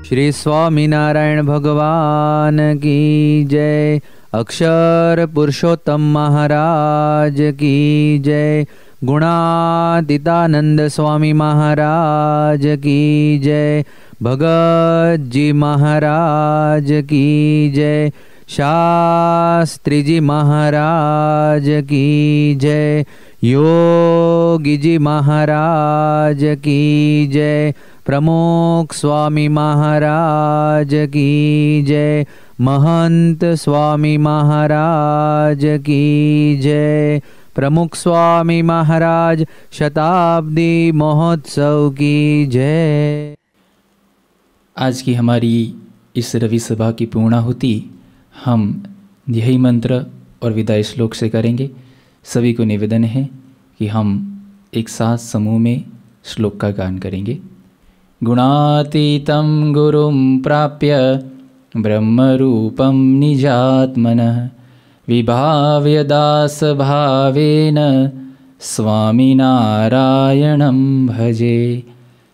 श्री स्वामीनारायण भगवान की जय। अक्षर पुरुषोत्तम महाराज की जय। गुणातीतानंद स्वामी महाराज की जय। भगत जी महाराज की जय। शास्त्री जी महाराज की जय। योगी जी महाराज की जय। प्रमुख स्वामी महाराज की जय। महंत स्वामी महाराज की जय। प्रमुख स्वामी महाराज शताब्दी महोत्सव की जय। आज की हमारी इस रवि सभा की पूर्णाहुति हम यही मंत्र और विदाई श्लोक से करेंगे। सभी को निवेदन है कि हम एक साथ समूह में श्लोक का गान करेंगे। गुणातीतं गुरुं प्राप्य ब्रह्मरूपं निजात्मनः विभाव्य दासभावेन स्वामिनारायणं भजे।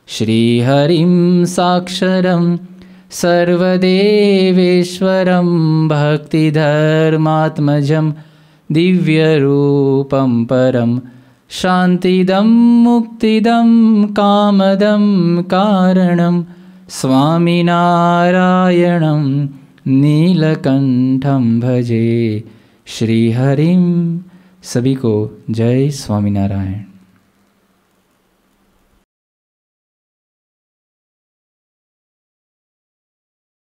श्रीहरिं साक्षरं सर्वदेवेश्वरं भक्तिधर्मात्मजं दिव्यरूपं परं शान्तिदं मुक्तिदं कामदं कारणं स्वामिनारायणं नीलकंठं भजे। श्रीहरिं। सभी को जय स्वामीनारायण।